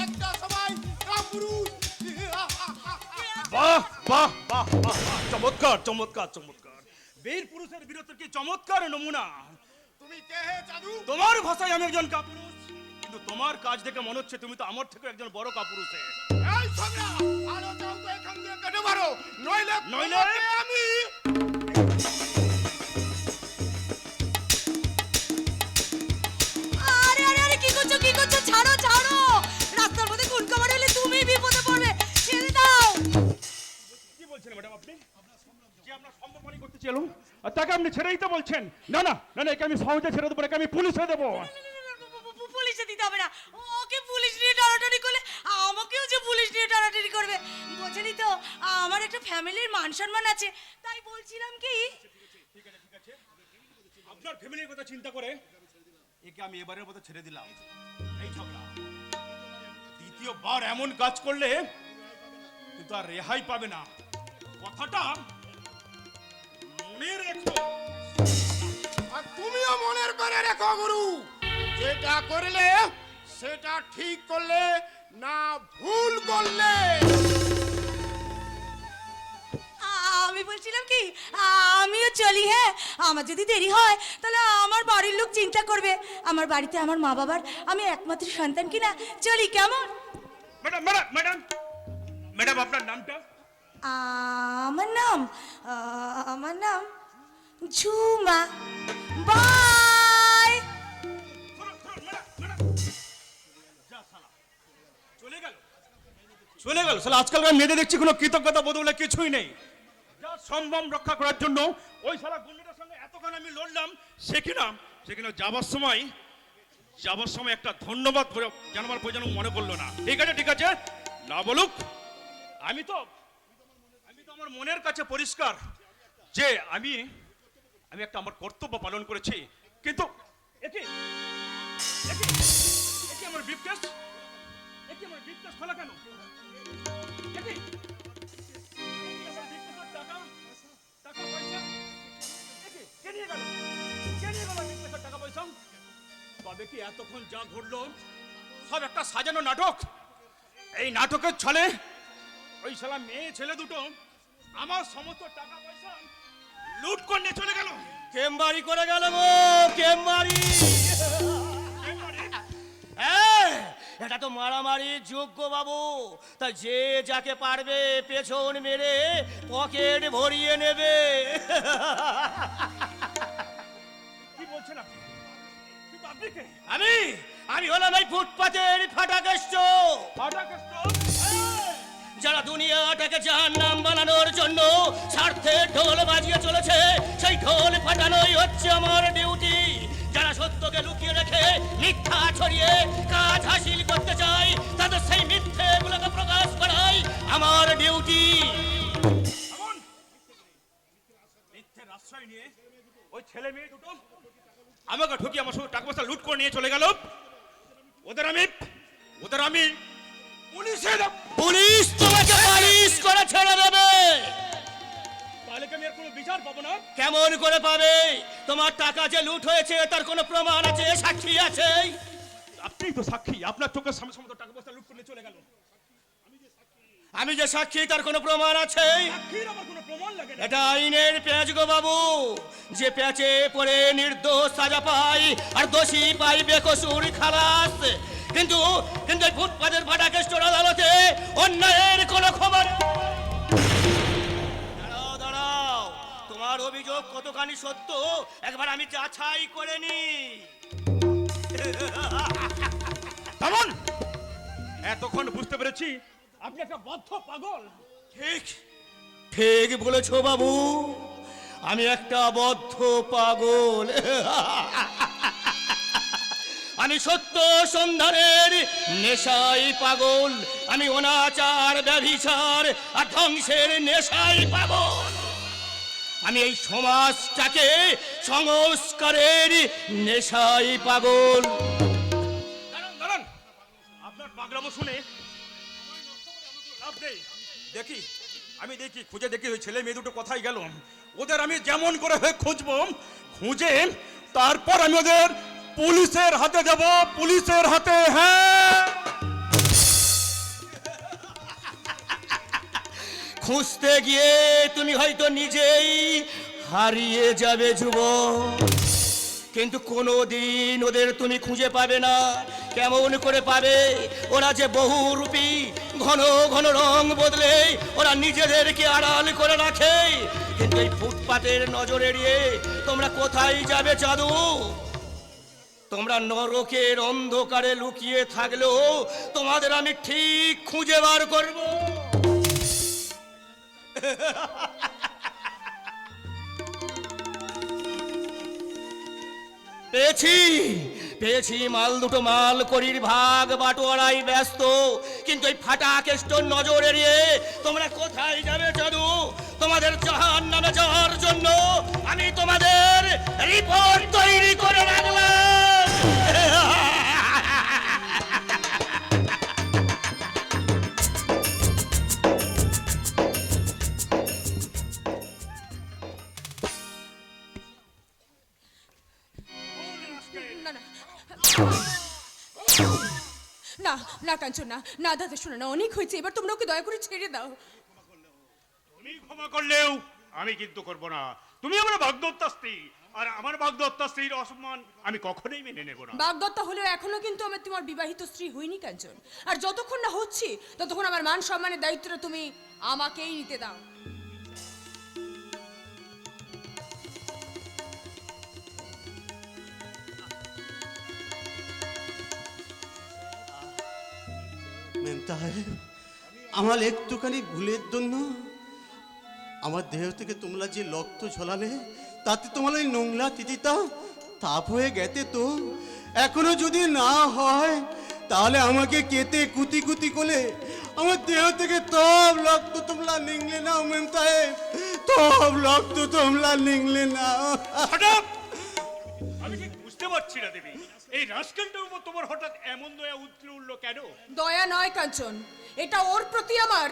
একটা সবাই কাপুরুষ। বাহ বাহ বাহ বাহ, চমৎকার চমৎকার চমৎকার। বীর পুরুষের বীরত্বের কি চমৎকার নমুনা। তুমি কে হে জাদু? তোমার ভাষায় আমি একজন কাপুরুষ, কিন্তু তোমার কাজ দেখে মনে হচ্ছে তুমি তো আমার থেকে একজন বড় কাপুরুষে। এই ছোকরা, ভালো যাও তো এখান দিয়ে কেটে মারো, নইলে নইলে? তোমাকে আমি আরে আরে আরে কি করছো ছাড়ো ছাড়ো, রাস্তার মধ্যে খুন খবর হলে তুমি বিপদে পড়বে, ছেড়ে দাও। কি বলছেন ম্যাডাম আপনি? যে আপনার সম্মানহানি করতে চাইলো আর তাকে আপনি ছেড়ে দিতে বলছেন? না না না না, একে আমি সহজে ছেড়ে দেবো না, একে আমি পুলিশে দেবো। পুলিশে দিতে হবে না, ওকে পুলিশ নিয়ে টানাটানি করলে আমাকেও যে পুলিশ নিয়ে টানাটানি করবে। বোঝেনি তো, আমার একটা ফ্যামিলির মান সম্মান আছে, তাই বলছিলাম কি। আপনার ফ্যামিলির কথা চিন্তা করে একে আমি এবারের মতো ছেড়ে দিলাম। এই ঝগড়া দ্বিতীয়বার এমন কাজ করলে কিন্তু আর রেহাই পাবে না, কথাটা মনে রেখো। আর তুমিও মনের করে রেখো গুরু, যেটা করলে সেটা ঠিক করলে না ভুল করলে। আমি বলছিলাম কি, আমিও চলি। হ্যাঁ, আমার যদি দেরি হয় তাহলে আমার বাড়ির লোক চিন্তা করবে, আমার বাড়িতে আমার মা বাবার আমি একমাত্র সন্তান কিনা। চলি, কেমন? ম্যাডাম ম্যাডাম ম্যাডাম ম্যাডাম আপনার নামটা? আমার নাম ঝুমা। বাই। চলে গেল শালা। আজকালকার মেয়েদের দেখছি কোনো কৃতজ্ঞতা বোধ বলে কিছুই নেই। যা সম্ভব রক্ষা করার জন্য ওই শালা গুন্ডাটার সঙ্গে এতক্ষণ আমি লড়লাম, সে কিনা যাবার সময় একটা ধন্যবাদ জানাবার প্রয়োজন মনে করলো না। ঠিক আছে না বলুক, আমি তো আমার মনের কাছে পরিষ্কার যে আমি একটা আমার কর্তব্য পালন করেছি। কিন্তু একে আমার ব্রিফকেস খোলা কেন? তবে কি এতক্ষণ যা ঘটলো সব একটা সাজানো নাটক? এই নাটকের ছলে ওই শালা মেয়ে ছেলে দুটো আমার সমস্ত টাকা পয়সা লুট করে নিয়ে চলে গেল। কেমবাড়ি করে গেল গো, কেমবাড়ি। এটা তো মারামারি যোগ্য বাবু, তা যে যাকে পারবে পেছন মেরে পকেট ভরিয়ে নেবে। কি বলছেন আপনি? কিন্তু আপনি কে? আমি হলাম এই ফুটপাতের ফাটাকেষ্ট, যারা দুনিয়াটাকে জাহান্নাম বানানোর জন্য স্বার্থে ঢোল বাজিয়ে চলেছে, সেই ঢোল ফাটানোই হচ্ছে আমার ডিউটি। যারা সত্যকে লুকিয়ে রেখে মিথ্যা ছড়িয়ে কাজ হাসিল করতে চায়, তাদের সেই মিথ্যেগুলোকে প্রকাশ করাই আমার ডিউটি। মিথ্যের আশ্রয় নিয়ে ওই ছেলে মেয়ে দুটো আমাকে ঠকিয়ে আমার সঙ্গে টাকা পয়সা লুট করে নিয়ে চলে গেল। ওদের আমি পুলিশ তোমাকে পালিশ করে ছেড়ে দেবে। তাহলে কি আমি আর কোনো বিচার পাবো না? কেমন করে পাবে? তোমার টাকা যে লুট হয়েছে তার কোনো প্রমাণ আছে, সাক্ষী আছে? আপনিই তো সাক্ষী, আপনার চোখের সামনে সামনে টাকা পয়সা লুট করে চলে গেল। আমি যে সাক্ষী তার কোনো প্রমাণ আছে? সাক্ষীর আমার কোনো প্রমাণ লাগে না। এটা আইনের পেঁচ গো বাবু, যে পেঁচে পড়ে নির্দোষ সাজা পায় আর দোষী পাই বেকসুর খালাস। কিন্তু এই ফুটপাতের ফাটাকেস্টর আদালতে অন্যায়ের কোনো খবর। দাঁড়াও, তোমার অভিযোগ কতখানি সত্য একবার আমি যাচাই করে নি। থামুন! এতক্ষণ বুঝতে পেরেছি আপনি একটা বদ্ধ পাগল। ঠিক বলেছো বাবু, আমি একটা বদ্ধ পাগল। আমি সত্য সন্ধানের নেশাই পাগল, আমি অনাচার ব্যভিচার আর ধ্বংসের নেশাই পাগল। আমি এই সমাজটাকে সংস্কারের নেশাই পাগল। দাঁড়ান, আপনার পাগলামো শুনে লাভ নেই। দেখি খুঁজে দেখি ওই ছেলে মেয়ে দুটো কোথায় গেল। ওদের আমি যেমন করে খুঁজবো, খুঁজে তারপর আমি ওদের পুলিশের হাতে দেব, পুলিশের হাতে। হ্যাঁ, খুঁজতে গিয়ে তুমি হয়তো নিজেই হারিয়ে যাবে যুবক, কিন্তু কোনোদিন ওদের তুমি খুঁজে পাবে না। কেমন করে পাবে? ওরা যে বহুরূপী, ঘন ঘন রং বদলে ওরা নিজেদেরকে আড়াল করে রাখে। কিন্তু এই ফুটপাতের নজর এড়িয়ে তোমরা কোথায় যাবে চাঁদু? তোমরা নরকের অন্ধকারে লুকিয়ে থাকলেও তোমাদের আমি ঠিক খুঁজে বার করব। পেয়েছি পেয়েছি মাল দুটো, মাল করির ভাগ বাটোয়ারাই ব্যস্ত। কিন্তু এই ফাটা কেষ্টর নজর এড়িয়ে তোমরা কোথায় যাবে চাঁদু? তোমাদের জাহান্নামে যাওয়ার জন্য আমি তোমাদের রিপোর্ট তৈরি করে রাখলাম। না না না না কাঞ্চন, না না দাদা, শোনো না, অনেক হয়েছে, এবার তোমরা ওকে দয়া করে ছেড়ে দাও। তুমি ক্ষমা করলেও আমি কিন্তু করব না। তুমি আমার বাগদত্তা স্ত্রী, আর আমার বাগদত্তা স্ত্রীর অসম্মান আমি কখনোই মেনে নেব না। বাগদত্তা হলেও এখনো কিন্তু আমি তোমার বিবাহিত স্ত্রী হইনি কাঞ্চন, আর যতক্ষণ না হচ্ছি ততক্ষণ আমার মান সম্মানের দায়িত্বটা তুমি আমাকেই নিতে দাও। আমার একটুখানি ভুলের জন্য আমার দেহ থেকে তোমরা যে রক্ত ঝরালে, তাতে তোমার ওই নোংরা তিতিটা তাপ হয়ে গেছে। তো এখনো যদি না হয় তাহলে আমাকে কেটে কুতি কুতি করে আমার দেহ থেকে সব রক্ত তোমরা নিংলে নাও মেম সাহেব, সব রক্ত তোমরা নিংলে নাও। আমি ঠিক বুঝতে পারছি না দেবী, এই রাজকালটার উপর তোমার হঠাৎ এমন দয়া উতলে উঠলো কেন? দয়া নয় কাঞ্চন, এটা ওর প্রতি আমার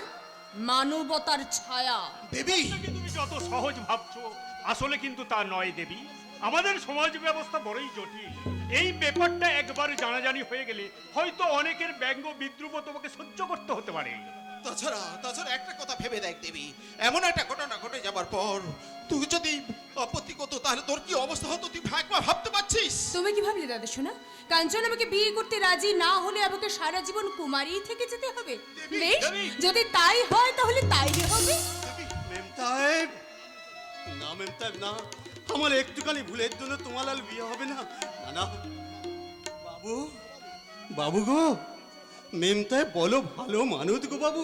মানবতার ছায়া। দেবী, তুমি যত সহজ ভাবছো আসলে কিন্তু তা নয় দেবী। আমাদের সমাজ ব্যবস্থা বড়ই জটিল। এই ব্যাপারটা একবার জানাজানি হয়ে গেলে হয়তো অনেকের ব্যঙ্গ বিদ্রুপ তোমাকে সহ্য করতে হতে পারে। তাছাড়া একটা কথা ভেবে দেখ দেবী, এমন একটা ঘটনা ঘটে যাবার পর তুই যদি আপত্তি করতো তাহলে তোর কি অবস্থা হতো তুই একবার ভাবতে পারছিস? তুমি কি ভাবলে দাদা শোনা? কাঞ্চন আমাকে বিয়ে করতে রাজি না হলে আমাকে সারা জীবন কুমারী থেকে যেতে হবে? বেশ, যদি তাই হয় তাহলে তাই হবে। মেম সাহেব, না মেম সাহেব না, আমার একটুখানি ভুলের জন্য তোমার আর বিয়ে হবে না। না না বাবু, বাবু গো, মেম সাহেব বলো ভালো মানুষ গো বাবু।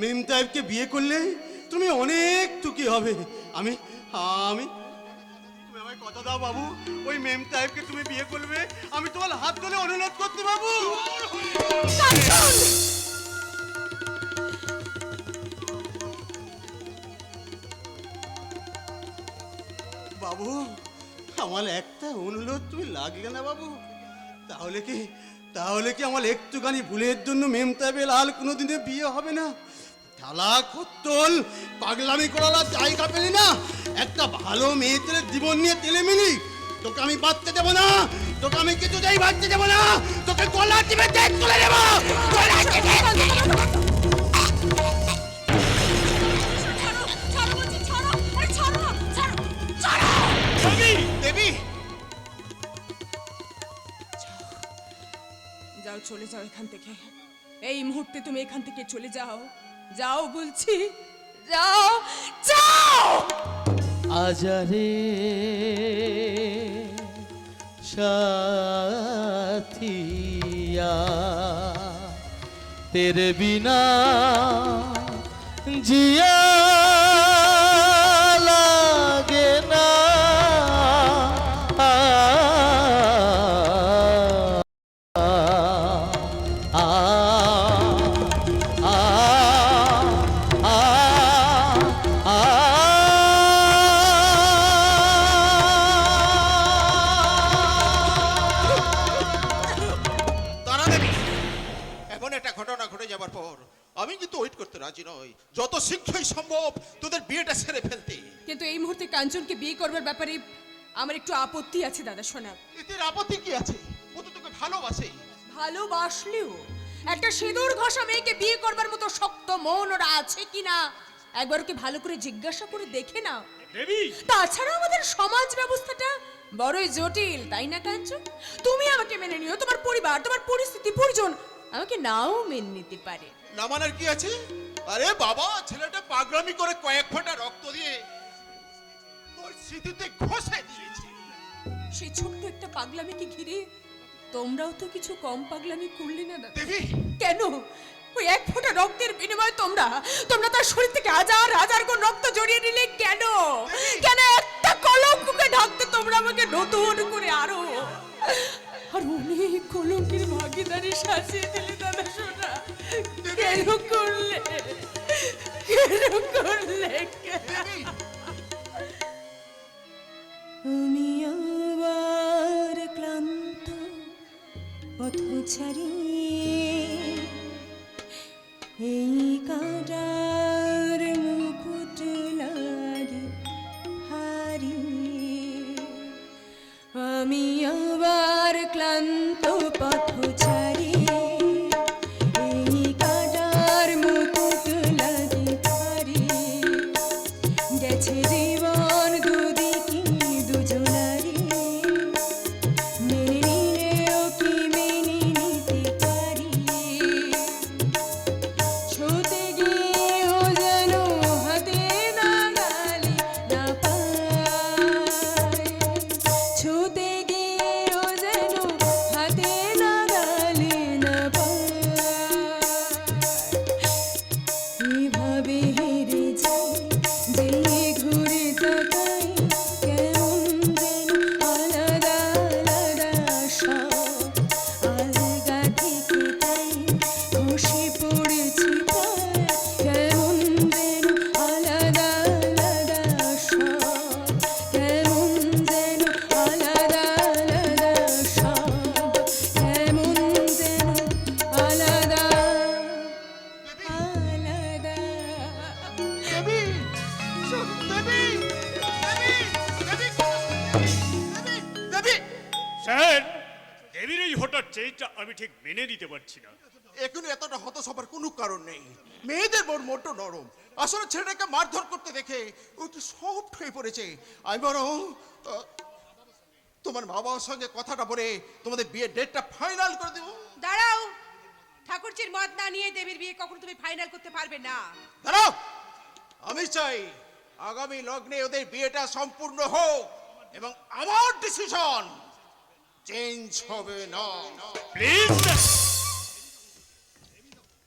মেম সাহেবকে বিয়ে করলে তুমি অনেক টুকি হবে। আমি আমি তুমি আমায় কথা দাও বাবু, ওই মেম সাহেবকে তুমি বিয়ে করবে, আমি তোমার হাত ধরে অনুরোধ করতে বাবু। বাবু, আমার একটা অনুরোধ তুমি লাগলে না বাবু? তাহলে কি আমার একটুখানি ভুলের জন্য মেম সাহেবের আর কোনোদিনে বিয়ে হবে না? ঠালা খত্তল পাগলামি করার জায়গা পেলি না? একটা ভালো মেয়েদের জীবন নিয়ে তেলেমিলি, তোকে আমি বাঁচতে দেবো না, তোকে আমি কিছুতেই বাঁচতে দেবো না, তোকে গলা টিপে দেখ তুলে দেবো। দেবী, যাও, চলে যাও এখান থেকে। এই মুহূর্তে তুমি এখান থেকে চলে যাও, যাও বলছি, যাও যাও। আজারে সাথিয়া तेरे बिना जिया लागे ना। আমি কিন্তু ওয়েট করতে রাজি নই, যত শীঘ্রই সম্ভব তোদের বিয়েটা সেরে ফেলতে। কিন্তু এই মুহূর্তে কাঞ্চনকে বিয়ে করবার ব্যাপারে আমার একটু আপত্তি আছে দাদা শোনা। এতে আপত্তি কি আছে? ও তো তোকে ভালোবাসে। ভালোবাসলেও একটা সিঁদুর ঘষা মেয়েকে বিয়ে করবার মতো শক্ত মন ওরা আছে কিনা একবার ওকে ভালো করে জিজ্ঞাসা করে দেখে না। দেবী, তাছাড়া আমাদের সমাজ ব্যবস্থাটা বড়ই জটিল তাই না কাঞ্চন? তুমি আমাকে মেনে নিও, তোমার পরিবার, তোমার পরিস্থিতি, পরিজন আমাকে নাও মেনে নিতে পারে। না মানার কি আছে? আরে বাবা, ছেলেটা পাগলামি করে কয়েক ফোঁটা রক্ত দিয়ে তোর স্মৃতিতে ঘষে দিয়েছে। সেই ছোট্ট একটা পাগলামিকে ঘিরে তোমরাও তো কিছু কম পাগলামি করলে না দাদা। দেবী, কেন? ওই এক ফোঁটা রক্তের বিনিময়ে তোমরা তার শরীর থেকে হাজার হাজার গুণ রক্ত জড়িয়ে নিলে কেন? কেন একটা কলঙ্ককে ঢাকতে তোমরা আমাকে নতুন করে আরো অনেক কলঙ্কের ভাগিদারি সাজিয়ে দিলে দাদা সোনা? কেন করলে? কেন করলে? আমি আবার ক্লান্ত পথচারী, এই কাঁটার মুকুট লাগে ভারী। আমি আবার ক্লান্ত পথচারী, এই কাঁটার মুকুট লাগে ভারী। গেছে জীবন দুদিকে দুজনারি, মেনে নিলেও কি মেনে নিতে পারি? ছুতে গিয়েও যেন হাতে নাগালে না পায়, ছুতে গিয়েও যেন হাতে নাগালে না পায়। এভাবে হেরে যাই, যে ঘুরে তাকাই, কেমন যেন আলাদা আলাদা সব। আলগা থেকে তাই খসে পড়েছি প্রায়, কেমন যেন আলাদা আলাদা সব। কেমন যেন আলাদা আলাদা সব। কেমন যেন আলাদা আলাদা। দেবী, দেবী, দেবী, দেবী। স্যার, দেবীর এই হঠাৎ চেঞ্জটা আমি ঠিক মেনে নিতে পারছি না। এখন এতটা হতাশ হবার কোনো কারণ নেই। মেয়েদের বড় মোটো নরম। আসলে ছেলেটাকে মারধর করতে দেখে ও একটু সফট হয়ে পড়েছে। আমি বরং তোমার মা বাবার সঙ্গে কথাটা বলে তোমাদের বিয়ের ডেটটা ফাইনাল করে দেবো। দাঁড়াও, ঠাকুরজির মত না নিয়ে দেবীর বিয়ে কখনো তুমি ফাইনাল করতে পারবে না। দাঁড়াও, আমি চাই আগামী লগ্নে ওদের বিয়েটা সম্পূর্ণ হোক এবং আমার ডিসিশন চেঞ্জ হবে না। প্লিজ,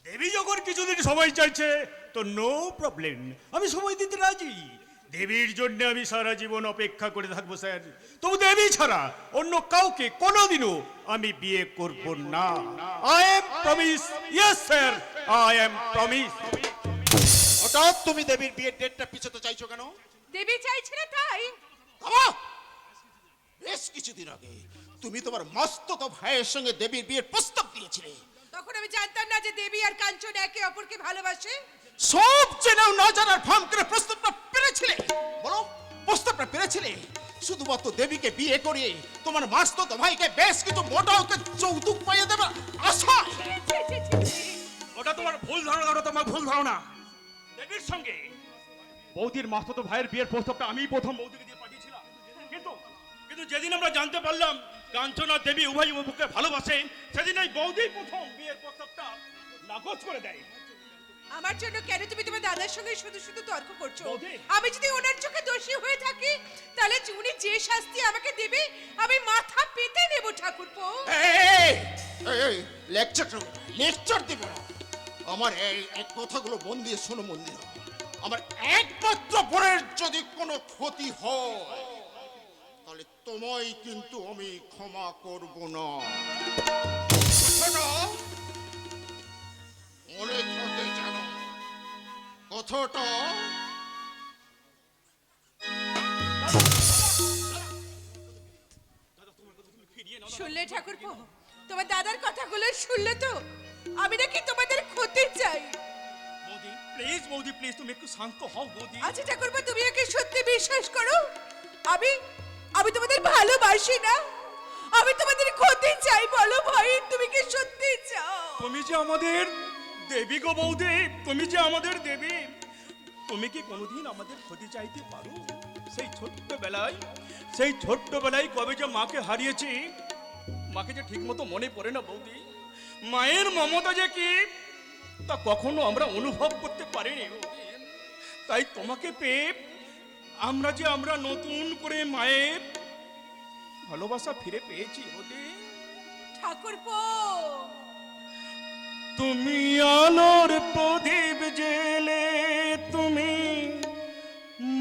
দেবী যখন কিছুদিন সময় চাইছে তো নো প্রবলেম, আমি সময় দিতে রাজি। দেবীর জন্য আমি সারা জীবন অপেক্ষা করে থাকবো স্যার। তবু দেবী ছাড়া অন্য কাউকে কোনোদিনও আমি বিয়ে করব না। I am promise. Yes sir, I am promise. হঠাৎ তুমি দেবীর বিয়ের ডেটটা পিছোতে চাইছো কেন? দেবী চাইছে না তাই? বাবা, বেশ কিছুদিন আগে তুমি তোমার মস্তত ভাইয়ের সঙ্গে দেবীর বিয়ের প্রস্তাব দিয়েছিলে। তখন আমি জানতাম না যে দেবী আর কাঞ্চন একে অপরকে ভালোবাসে। সব জেনেও না জানার ফার্ম করে প্রস্তাবটা পেরেছিলে। বলো, প্রস্তাবটা পেরেছিলে শুধুমাত্র দেবীকে বিয়ে করে তোমার মস্তত ভাইকে বেশ কিছু মোটা অঙ্কের যৌতুক পাইয়ে দেবে আশা। ওটা তোমার ভুল ধারণা, ওটা তোমার ভুল ধারণা। দেবীর সঙ্গে বৌদির মাস্তুতো ভাইয়ের বিয়ের প্রস্তাবটা আমি প্রথম বৌদিকে দিয়ে পাঠিয়েছিলাম। কিন্তু কিন্তু যেদিন আমরা জানতে পারলাম কাঞ্চন আর দেবী উভয় উভয়কে ভালোবাসেন, সেদিন এই বৌদি প্রথম বিয়ের প্রস্তাবটা নাকচ করে দেয়। আমার জন্য কেন তুমি তোমার দাদার সঙ্গে শুধু শুধু তর্ক করছো? বৌদি। আমি যদি ওনার চোখে দোষী হয়ে থাকি, তাহলে উনি যে শাস্তি আমাকে দেবে আমি মাথা পেতে নেব ঠাকুরপো। লেকচার দেবে না। আমার এই কথাগুলো মন দিয়ে শোনো, মন দিয়ে। আমার একমাত্র বোনের যদি কোনো ক্ষতি হয় তাহলে তোমায় কিন্তু আমি ক্ষমা করব না। মনে থাকে জানো কথাটা। শুনলে ঠাকুরপো, তোমার দাদার কথাগুলো শুনলে তো? আমি নাকি তোমাদের ক্ষতি চাই। বৌদি প্লিজ, বৌদি প্লিজ, তুমি একটু শান্ত হও বৌদি। আচ্ছা ঠাকুরপো, তুমি ওকে সত্যি বিশ্বাস করো আমি আমি তোমাদের ভালোবাসি না? আমি তোমাদের ক্ষতি চাই? বলো ভাই, তুমি কি সত্যি চাও? তুমি যে আমাদের দেবী গো বৌদি, তুমি যে আমাদের দেবী, তুমি কি কোনোদিন আমাদের ক্ষতি চাইতে পারো? সেই ছোট্টবেলায় কবে যে মাকে হারিয়েছি, মাকে যে ঠিক মতো মনে পড়ে না বৌদি। মায়ের মমতা যে কি তা কখনো আমরা অনুভব করতে পারিনি বৌদি। তাই তোমাকে পেয়ে আমরা নতুন করে মায়ের ভালোবাসা ফিরে পেয়েছি বৌদি। ঠাকুরপো, তুমি আলোর প্রদীপ জেলে, তুমি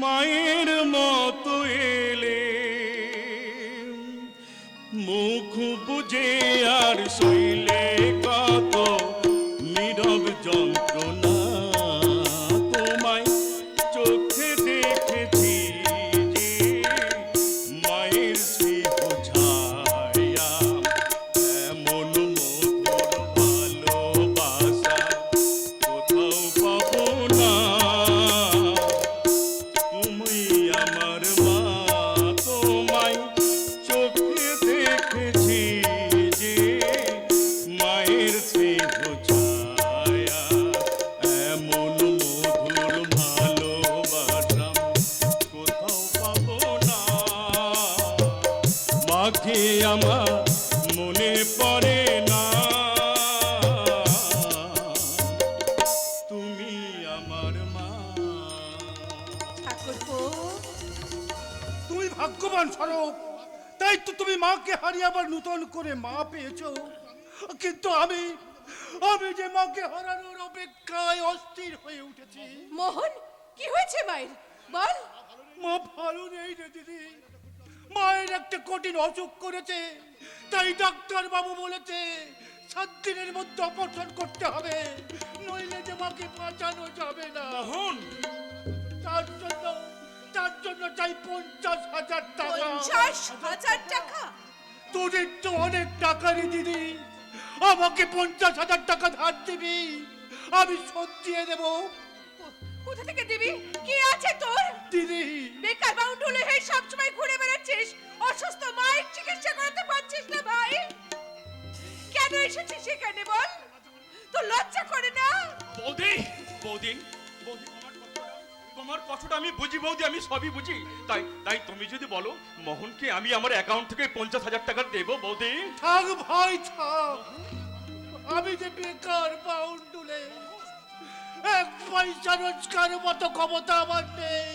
মায়ের মতো এলে, মুখ বুঝে আর শৈলে কত নীরব যন্ত্রণা, তোমায় চোখে দেখেছি যে মায়ের স্নেহ ছায়া, এমন মধুর ভালোবাসা কোথাও পাবো না। তুমি আমার মা, তোমায় চোখে দেখেছি যে মায়ের স্নেহ ছায়া, এমন মধুর ভালোবাসা কোথাও পাবো না। মাকে আমার মনে পড়ে না, তুমি আমার মা। ঠাকুরপো, তুমি ভাগ্যবান স্বরূপ, তাই তো তুমি মাকে হারিয়ে আবার নতুন করে মা পেয়েছো। কিন্তু আমি যে মাকে হারানোর অপেক্ষায় অস্থির হয়ে উঠেছি। মোহন, কি হয়েছে মায়ের? বল। মা ভালো নেই রে দিদি, মায়ের একটা কঠিন অসুখ করেছে, তাই ডাক্তার বাবু বলেছে 7 দিনের মধ্যে অপারেশন করতে হবে, নইলে যে মাকে বাঁচানো যাবে না। মোহন, তার জন্য চাই 50,000 টাকা। 50,000 টাকা? তোদের তো অনেক টাকা রে দিদি, আমাকে 50,000 টাকা ধার দিবি, আমি শোধ দিয়ে দেবো। কোথা থেকে দিবি? কি আছে তোর? দিদি, বেকার বাউন্ডুলে হয়ে সবসময় ঘুরে বেড়াচ্ছিস, অসুস্থ মায়ের চিকিৎসা করাতে পারছিস না ভাই? কেন এসেছিস সেখানে বল? তোর লজ্জা করে না? বৌদি বৌদি বৌদি, তোমার কষ্টটা আমি বুঝি বৌদি, আমি সবই বুঝি। তাই তুমি যদি বলো মোহনকে আমি আমার অ্যাকাউন্ট থেকে 50,000 টাকা দেবো বৌদি। থাক ভাই থাক, আমি যে বেকার বাউন্ডুলে, 1 পয়সা রোজগার মতো ক্ষমতা আমার নেই,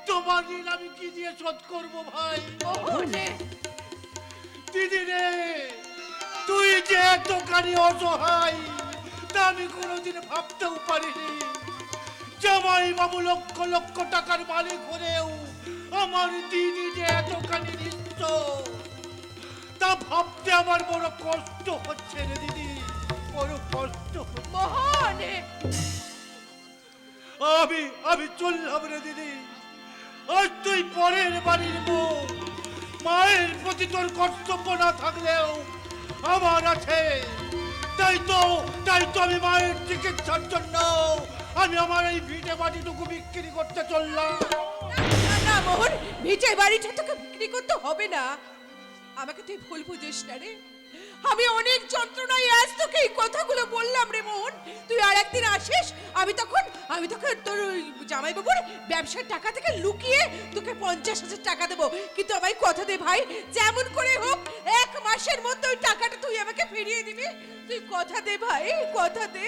তোমার ঋণ আমি কি দিয়ে শোধ করবো ভাই? মোহনে, দিদি রে, তুই যে দোকানি অসহায় তা আমি কোনোদিন ভাবতেও পারিনি। জামাই বাবু লক্ষ লক্ষ টাকার মালিক হলেও আমার দিদি যে এতখানি নিঃস্ব তা ভাবতে আমার বড় কষ্ট হচ্ছে রে দিদি, বড় কষ্ট হচ্ছে। মোহনে, আমি চললাম রে দিদি, আজ তুই পরের বাড়ির বউ, মায়ের প্রতি তোর কর্তব্য না থাকলেও আমার আছে। তাই তো আমি মায়ের চিকিৎসার জন্য আমি আমার এই ভিটে বাড়িটুকু বিক্রি করতে চললাম। না না মোহন, ভিটে বাড়িটা তোকে বিক্রি করতে হবে না। আমাকে তুই ভুল বুঝিস না রে, আমি অনেক যন্ত্রণায় আজ তোকে এই কথাগুলো বললাম রে মোহন। তুই আর একদিন আসিস, আমি তখন তোর জামাইবাবুর ব্যবসার টাকা থেকে লুকিয়ে তোকে 50,000 টাকা দেবো। কিন্তু আমায় কথা দে ভাই, যেমন করে হোক 1 মাসের মধ্যে ওই টাকাটা তুই আমাকে ফিরিয়ে দিবি। তুই কথা দে ভাই, কথা দে।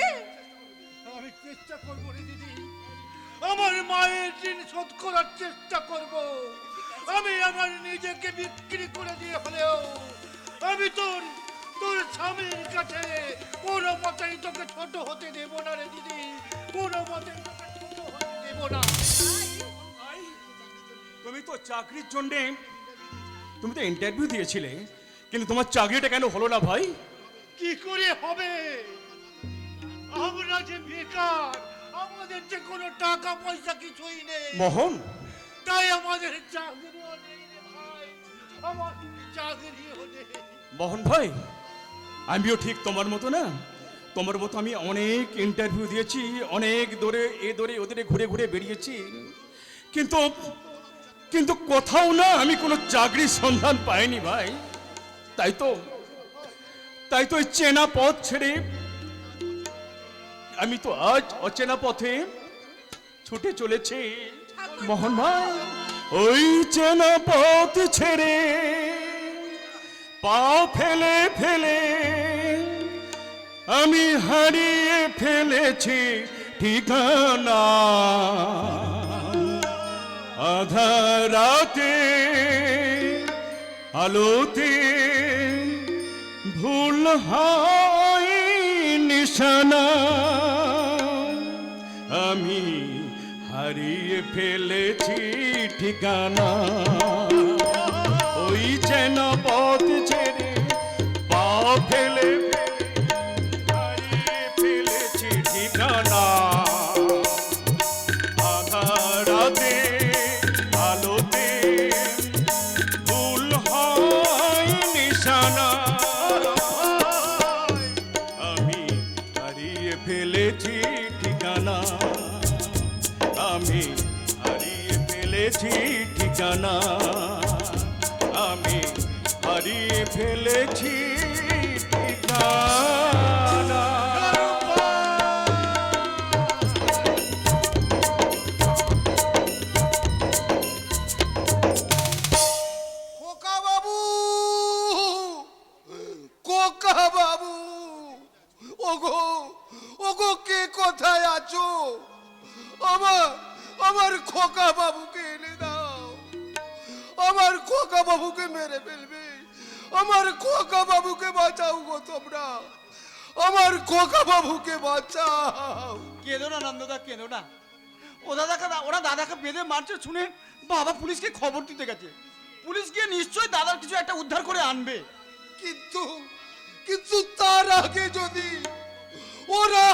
আমি চেষ্টা করবো রে দিদি, আমার মায়ের ঋণ শোধ করার চেষ্টা করব। আমি আমার নিজেকে বিক্রি করে দিয়ে হলেও আমি তোর স্বামীর কাছে কোনো মতেই তোকে ছোট হতে দেব না রে দিদি, কোনো মতেই তোকে ছোট হতে দেব না। তুমি তো চাকরির জন্যে তুমি তো ইন্টারভিউ দিয়েছিলে, কিন্তু তোমার চাকরিটা কেন হলো না ভাই? কি করে হবে? আমরা যে বেকার, আমাদের যে কোনো টাকা পয়সা কিছুই নেই। মোহন, তাই আমাদের চাকরিও নেই রে ভাই, আমার চাকরিও নেই। মোহন ভাই, আমিও ঠিক তোমার মতো না, তোমার মতো আমি অনেক ইন্টারভিউ দিয়েছি, অনেক দূরে ওদের ঘুরে ঘুরে বেরিয়েছি, কিন্তু কোথাও না আমি কোনো চাকরির সন্ধান পাইনি ভাই। তাই তো এই চেনা পথ ছেড়ে আমি তো আজ অচেনা পথে ছুটে চলেছি। মোহন ভাই, ওই চেনা পথ ছেড়ে পা ফেলে ফেলে আমি হারিয়ে ফেলেছি ঠিকানা। আধারাতে আলোতে ভুল হয় নিশানা, আমি হারিয়ে ফেলেছি ঠিকানা। ওই যেন পথ ছেড়ে পা ফেলে হারিয়ে ফেলেছি ঠিকানা। আধারাতে আলোতে ভুল হয় নিশানা, আমি হারিয়ে ফেলেছি ঠিকানা। আমি হারিয়ে ফেলেছি ঠিকানা, আমি হারিয়ে ফেলেছি ঠিকানা। খোকা বাবু, খোকা বাবু, ওগো ওগো, কে কোথায় আছো? আমার আমার খোকা বাবুকে এনে দাও। আমার খোকা বাবুকে মেরে ফেলবে। আমার খোকা বাবুকে বাঁচাও গো তোমরা, আমার খোকা বাবুকে বাঁচাও। কেঁদো না নন্দদা, কেঁদো না। ওরা দাদাকে বেঁধে মারছে শুনে বাবা পুলিশকে খবর দিতে গেছে। পুলিশ গিয়ে নিশ্চয়ই দাদার কিছু একটা উদ্ধার করে আনবে। কিন্তু কিন্তু তার আগে যদি ওরা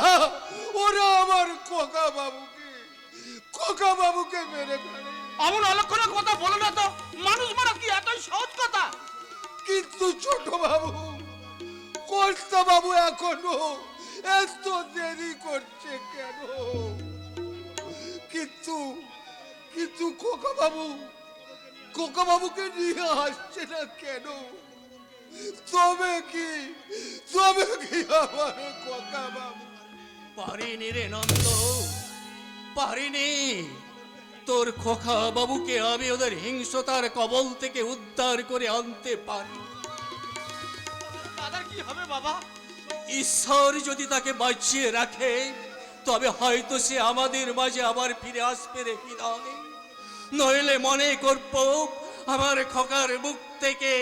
ওরা আমার খোকা বাবুকে মেরে ফেলে। এমন অলক্ষণের কথা বলো না তো, মানুষ মারা কি এতই সহজ কথা? কিন্তু ছোট বাবু, কর্তা বাবু এখনো এত দেরি করছে কেন? কিন্তু কিন্তু খোকা বাবুকে নিয়ে আসছে না কেন? তবে কি আমার খোকা বাবু? পারিনি রে নন্দ, পারিনি। তোর খোকা বাবুকে আমি ওদের হিংসতার কবল থেকে উদ্ধার করে আনতে পারি। দাদার কি হবে বাবা? ঈশ্বর যদি তাকে বাঁচিয়ে রাখে তবে হয়তো সে আমাদের মাঝে আবার ফিরে আসবে রে হৃদয়। নইলে মনে করব আমার খোকার মুখ থেকে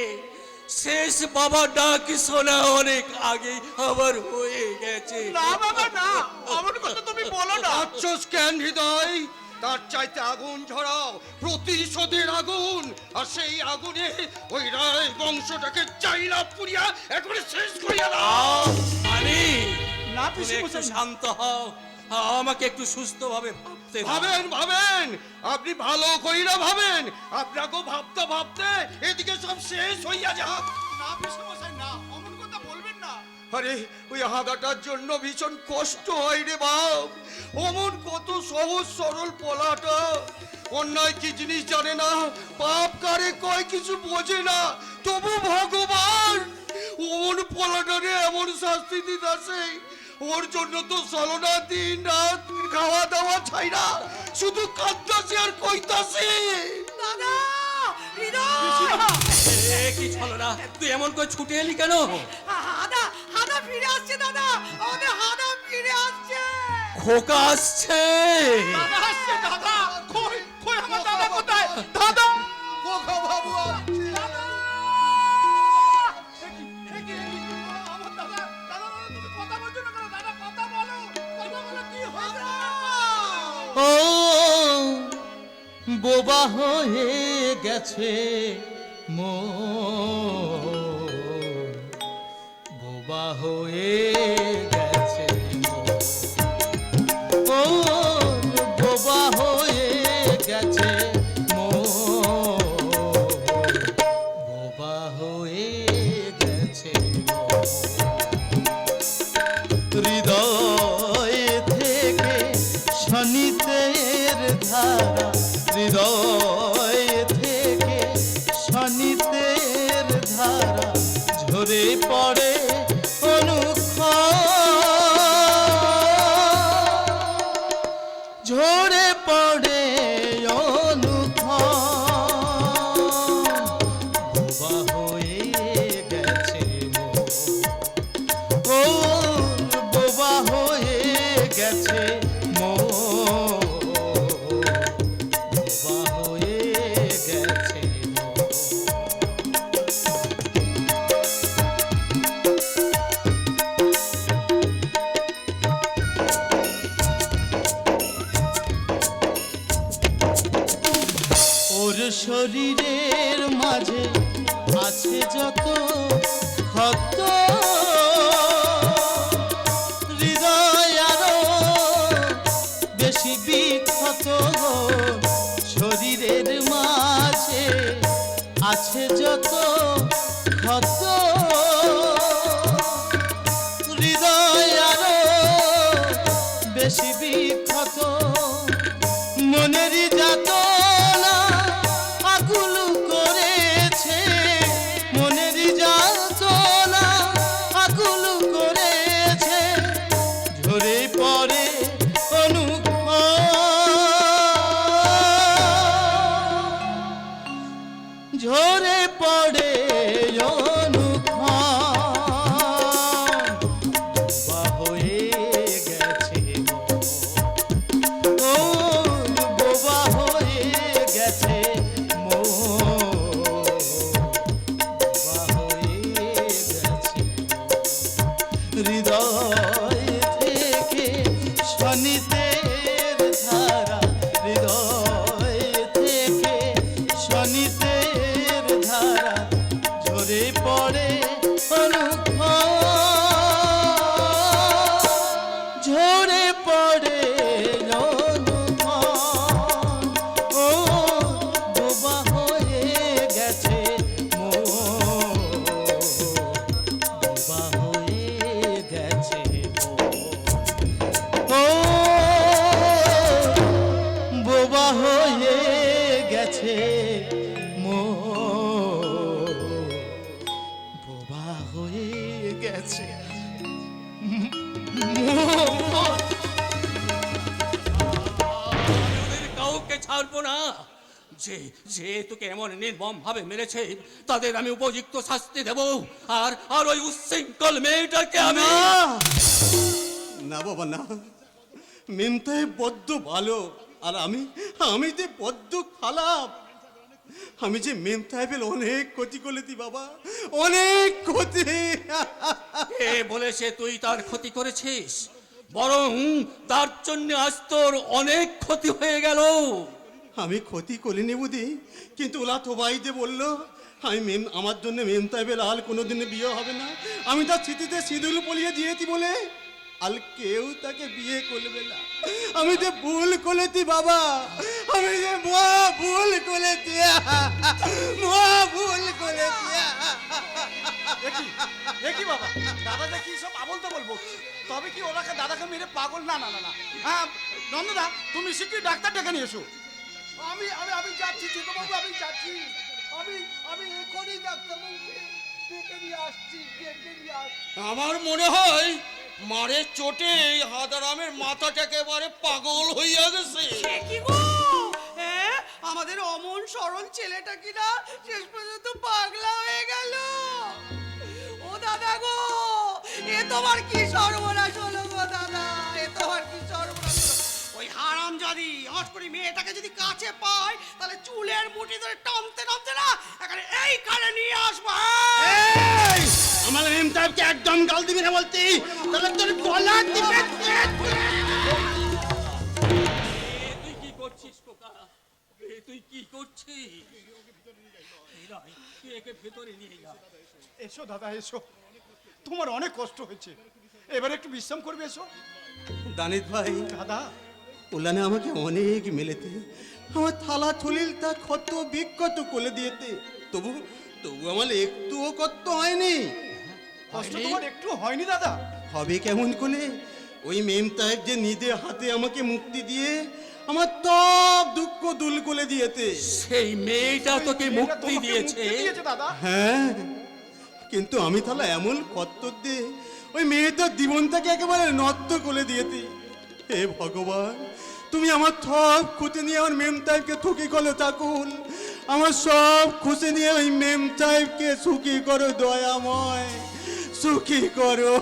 শেষ বাবা ডাক শোনা অনেক আগে আবার হয়ে গেছে। না বাবা না, এমন কথা তুমি বলো না। আচ্ছস কেন হৃদয়? তার চাইতে আগুন ঝরাও, প্রতিশোধের আগুন। আর সেই আগুনে ওই রায় বংশটাকে চাইলা পুড়িয়া একবারে শেষ করিয়া দাও। আরে না তুমি পিসি একটু মশাই, শান্ত হও, আমাকে একটু সুস্থভাবে ভাবতে দাও। ভাবেন, আপনি ভালো কইরা ভাবেন। আপনাকে ভাবতে ভাবতে এদিকে সব শেষ হইয়া যাক। না পিসি মশাই না, এমন কথা বলবেন না। আরে ওই হাদাটার জন্য ভীষণ কষ্ট হয় রে বাপ। অমন কত সহজ সরল পোলাটা অন্যায় কি জিনিস জানে না, পাপ কারে কয় কিছু বোঝে না, তবু ভগবান অমন পোলাটারে এমন শাস্তি দিতাছে। ওর জন্য তো সলনা দিন রাত খাওয়া দাওয়া ছাইরা শুধু কাঁদতাছে আর কইতাছে। দাদা, হৃদয়! কি ছলো না, তুই এমন করে ছুটে এলি কেন? হাদা ফিরে আসছে দাদা, আমাদের হাদা ফিরে আসছে। খোকা আসছে। দাদা আসছে, দাদা। কই কই আমার দাদা কোথায়? দাদা! খোকা বাবু আসছে। আমার দাদা, দাদা তুমি কথা বলছো না কেন? দাদা কথা বলো, কি হয়েছে? ও বোবা হয়ে গেছে বোবা হয়ে গেছে ও বোবা হয়ে গেছে বোবা হয়ে গেছে হৃদয় থেকে শনিতের ধারা, হৃদয় থেকে শনিতের ধারা ঝরে পড়ে অনুক্ষণ, ঝরে পড়ে গেছে মন, বোবা হয়ে গেছে মন। ওর শরীরের মাঝে আছে যত ক্ষত, হৃদয় আরো বেশি বিক্ষত। শরীরের মাঝে আছে যত ক্ষত, হৃদয় আরো বেশি বিক্ষত। মনেরই যাতনা আকুল করেছে, মনেরই যাতনা আকুল করেছে। ঝরে পড়ে অনুক্ষণ, ঝরে পড়ে অনুক্ষণ। বোবা হয়ে গেছে মন, ও বোবা হয়ে গেছে মন, বোবা হয়ে গেছে মন। হৃদয় থেকে শনিতের ধারা, হৃদয় থেকে শনিতের ধারা ঝরে পড়ে অনুক্ষণ, ঝরে পড়ে অনুক্ষণ। ও বোবা হয়ে গেছে মন, বোবা হয়ে গেছে মন। ও বোবা হয়ে গেছে মন, বোবা হয়ে গেছে মন। ওদের কাউকে ছাড়বো না। যে যে তোকে এমন নির্মম ভাবে মেরেছে তাদের আমি উপযুক্ত শাস্তি দেব। আর আর ওই উচ্ছৃঙ্খল মেয়েটাকে আমি না বাবা না, মেমতায় বড্ড ভালো, আর আমি আমি যে বড্ড খারাপ। আমি যে মেমতাহেবের অনেক ক্ষতি করেছি বাবা, অনেক ক্ষতি। এ বলেছে তুই তার ক্ষতি করেছিস, বরং তার জন্য আজ তোর অনেক ক্ষতি হয়ে গেল। আমি ক্ষতি করিনি বুঝি, কিন্তু ওরা সবাইতে বললো আমার জন্য মেমতাহেবের আর কোনোদিন বিয়ে হবে না। আমি তার স্মৃতিতে সিঁদুর পরিয়ে দিয়েছি বলে আর কেউ তাকে বিয়ে করবে না। আমি যে ভুল করেছি বাবা, আমি যে মহা ভুল করেছি, মহা ভুল করেছি। দেখি বাবা, দাদা দেখি সব আবল তো বলবো। তবে কি ওরাকে দাদাকে মেরে পাগল? না না না না, হ্যাঁ নন্দদা, তুমি শিগগির ডাক্তার ডেকে নিয়ে এসো। আমি আমি আমি যাচ্ছি ছোটবাবু, আমি যাচ্ছি। আমি আমি এখনই ডাক্তারবাবুকে ডেকে নিয়ে আসছি, ডেকে নিয়ে আসছি। আমার মনে হয় মারের চোটে হাদারামের মাথাটা একেবারে পাগল হইয়া গেছে। সে কি গো, হ্যাঁ আমাদের অমন সরল ছেলেটা কিনা শেষ পর্যন্ত পাগলা হয়ে গেল। ও দাদা গো, এ তোমার কি সর্বনাশ হলো গো দাদা, এ তোমার কি সর্বনাশ হলো। ওই হারামজাদি হট করে মেয়েটাকে যদি কাছে পায় তাহলে চুলের মুঠি ধরে টানতে টানতে না এখানে এই কানে নিয়ে আসবো। এই, আমার মেমতাহেবকে একদম গাল দিবি না বলতি, তাহলে তোর গলা টিপে তুই কি করছিস খোকা? তুই কি করছিস? তুই একে ভেতরে নিয়ে যা। এসো দাদা এসো, তোমার অনেক কষ্ট হয়েছে, এবার একটু বিশ্রাম করবে। এসো দানিত ভাই, দাদা। ওলানে আমাকে অনেক মেলেতে, আমার থালা থলিলটা ক্ষত বিক্ষত করে দিয়েতে, তবু তবু আমার একটুও কষ্ট হয়নি। কষ্ট তোমার একটু হয়নি দাদা? হবে কেমন করে? ওই মেমতাহেব যে নিজে হাতে আমাকে মুক্তি দিয়ে আমার সব দুঃখ দূর করে দিয়েতে। সেই মেয়েটা তোকে মুক্তি দিয়েছে? দাদা হ্যাঁ, কিন্তু আমি তাহলে এমন কত্তর দিয়ে ওই মেয়েটার জীবনটাকে একেবারে নষ্ট করে দিয়েছি। হে ভগবান, তুমি আমার সব খুঁজে নিয়ে আমার মেমতাহেবকে সুখী করো ঠাকুর, আমার সব খুশি নিয়ে ওই মেমতাহেবকে সুখী করো দয়াময়, সুখী করো।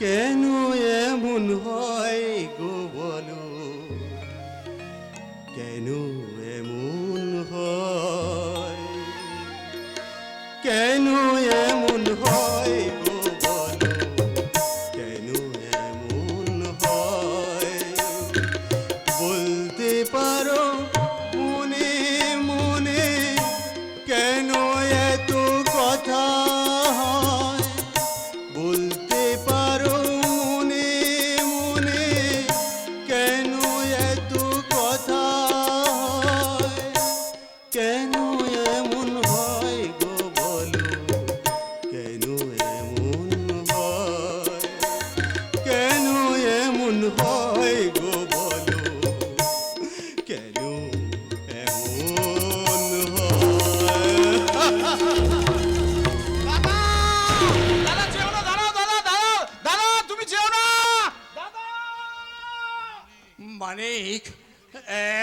কেন এমন হয় গো বলো, কেন এমন হয়, কেন এমন হয় গো বলো, কেন এমন হয়, বলতে পারো মনে মনে কেন এত কথা হয়, বলতে পারো মনে মনে কেন এত কথা হয়, কেন এমন হয় গো বলো, কেন এমন হয়, কেন এমন হয় গো বলো, কেন এমন হয়। দাদা যেও না, দাঁড়াও দাদা, দাঁড়াও দাদা, তুমি যেও না দাদা। মানিক,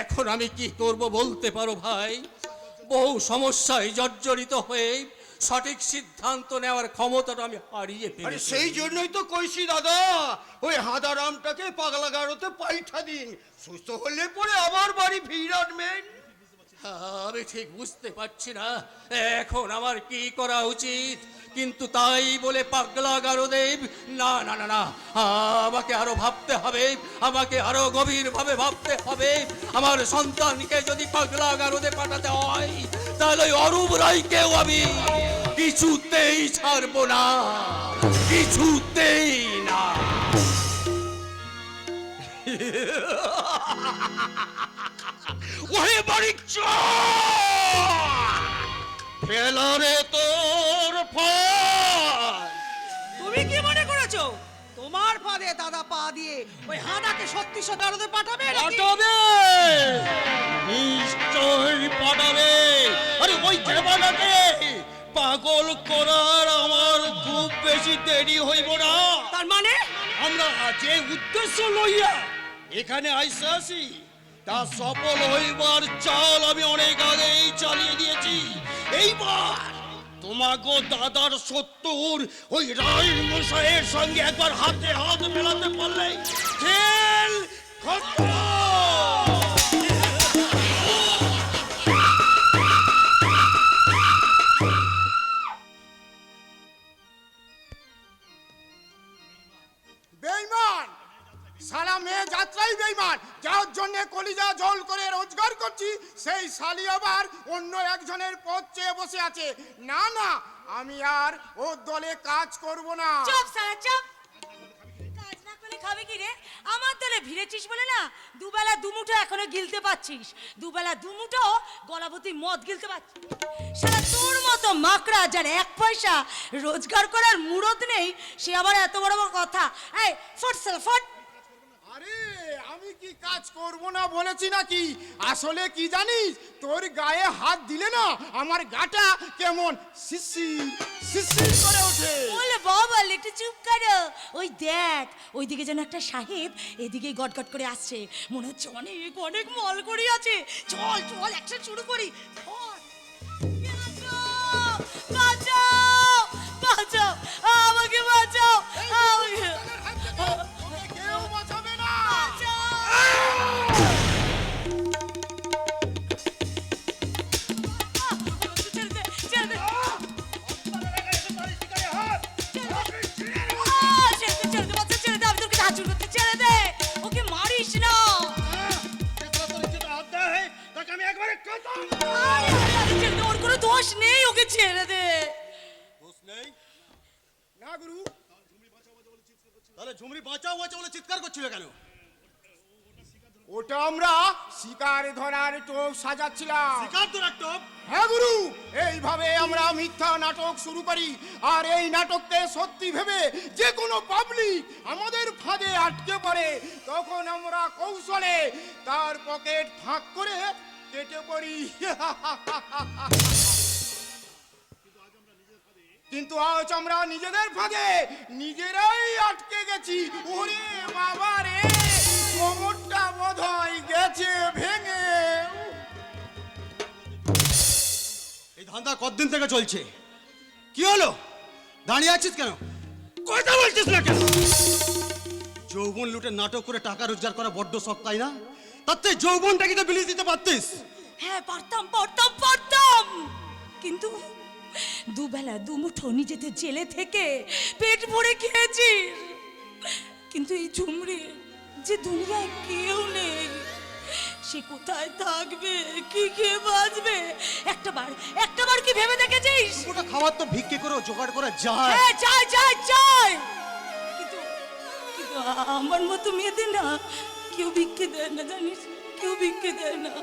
এখন আমি কি করব বলতে পারো ভাই? বহু সমস্যায় জর্জরিত হয়ে সঠিক সিদ্ধান্ত নেওয়ার ক্ষমতাটা আমি হারিয়ে আরে ফেলেছি। সেই জন্যই তো কইছি দাদা, ওই হাদারামটাকে পাগলা গারোতে পাইঠা দিন, সুস্থ হলে পরে আবার বাড়ি ভিড় আনবেন। আমি ঠিক বুঝতে পারছি না এখন আমার কি করা উচিত, কিন্তু তাই বলে পাগলা গারোদেব, না না না না, আমাকে আরো ভাবতে হবে, আমাকে আরো গভীরভাবে ভাবতে হবে। আমার সন্তানকে যদি পাগলা গারদে পাঠাতে হয়, তাহলে ওই অরূপ রায়কেও আমি কিছুতেই ছাড়বো না, কিছুতেই না। ওহে বাড়ির ফেলারে তোর ফল। তুমি কি মনে করেছো তোমার ফাঁদে দাদা পা দিয়ে ওই হাঁদাকে সত্যি সত্যি পাঠাবে নাকি? পাঠাবে, নিশ্চয়ই পাঠাবে। আরে ওই দেবাটাকে পাগল করার আমার খুব বেশি দেরি হইব না। তার মানে আমরা যে উদ্দেশ্য লইয়া এখানে আইসা আছি তা সফল হইবার চাল আমি অনেক আগেই চালিয়ে দিয়েছি। এইবার তোমাগো দাদার শত্রুর ওই রায় মশাইয়ের সঙ্গে একবার হাতে হাত মেলাতে পারলে খেল খতম। বেঈমান, সালা মেয়ে যাত্রাই বেঈমান, যার জন্য কলিজা জল করে রোজগার করছি, সেই শালি আবার অন্য একজনের পথ চেয়ে বসে আছে। না না, আমি আর ওর দলে কাজ করব না। চুপ সারা চুপ। কাজ না করলে খাবে কি রে? আমার দলে ভিড়েছিস বলে না দুবেলা দুমুঠো এখনো গিলতে পাচ্ছিস, দুবেলা দুমুঠো গলাভর্তি মদ গিলতে পাচ্ছিস। সারা তোর মতো মাকড়া যার এক পয়সা রোজগার করার মুরত নেই, সে আবার এত বড় বড় কথা। এই ফট সালা ফট। আরে আমি কি কাজ করব না বলেছি নাকি? আসলে কি জানিস, তোর গায়ে হাত দিলে না আমার গাটা কেমন শিশির শিশির করে ওঠে। বলে বাবা একটু চুপ করো। ওই দেখ ওইদিকে যেন একটা সাহেব এদিকে গটগট করে আসছে, মনে হচ্ছে অনেক অনেক মল করি আছে। চল চল অ্যাকশন শুরু করি। বাঁচাও বাঁচাও, আমাকে বাঁচাও, আমাকে কেউ বাঁচাবে না। ছেড়ে দে, ছেড়ে দে। ছেড়ে দে বাচ্চা, ছেড়ে দে, আমি তোকে হাত জোড় করতে, ছেড়ে দে, ওকে মারিস না। আরে, আরে, ছেড়ে দে, ওর কোনো দোষ নেই, ওকে ছেড়ে দে। দোষ নেই? না গুরু, তাহলে ঝুমরি বাঁচাও বাঁচাও বলে চিৎকার করছিল কেন? ওটা আমরা শিকার ধরার টোপ সাজাচ্ছিলাম। শিকার তোর একটা হ্যাঁ গুরু, এইভাবে আমরা মিথ্যা নাটক শুরু করি, আর এই নাটককে সত্যি ভেবে যে কোনো পাবলিক আমাদের ফাঁদে আটকে পড়ে, তখন আমরা কৌশলে তার পকেট ফাঁক করে কেটে পড়ি। কিন্তু আজ আমরা নিজেদের ফাঁদে নিজেরাই আটকে গেছি। ওরে বাবা রে, কোমরটা বোধহয় গেছে ভেঙে। এই ধান্দা কতদিন থেকে চলছে? কি হলো? দাঁড়িয়ে আছিস কেন? কথা বলছিস না কেন? যৌবন লুটে নাটক করে টাকা রোজগার করা বড্ড শখ, তাই না? তার থেকে যৌবনটাকে তো বিলিয়ে দিতে পারতিস। হ্যাঁ পারতাম পারতাম পারতাম, কিন্তু দুবেলা দুমুঠো নিজেদের জেলে থেকে পেট ভরে খেয়েছিস। কিন্তু এই ঝুমরি যে দুনিয়ায় কেউ নেই, সে কোথায় থাকবে, কি খেয়ে বাঁচবে? একটাবার কি ভেবে দেখেছিস? ওটা খাবার তো ভিক্ষে করে জোগাড় করা যায়। হ্যাঁ চাই চাই চাই, কিন্তু কিন্তু আমার মতো মেয়েদের না কেউ ভিক্ষে দেয় না, জানিস? কেউ ভিক্ষে দেয় না।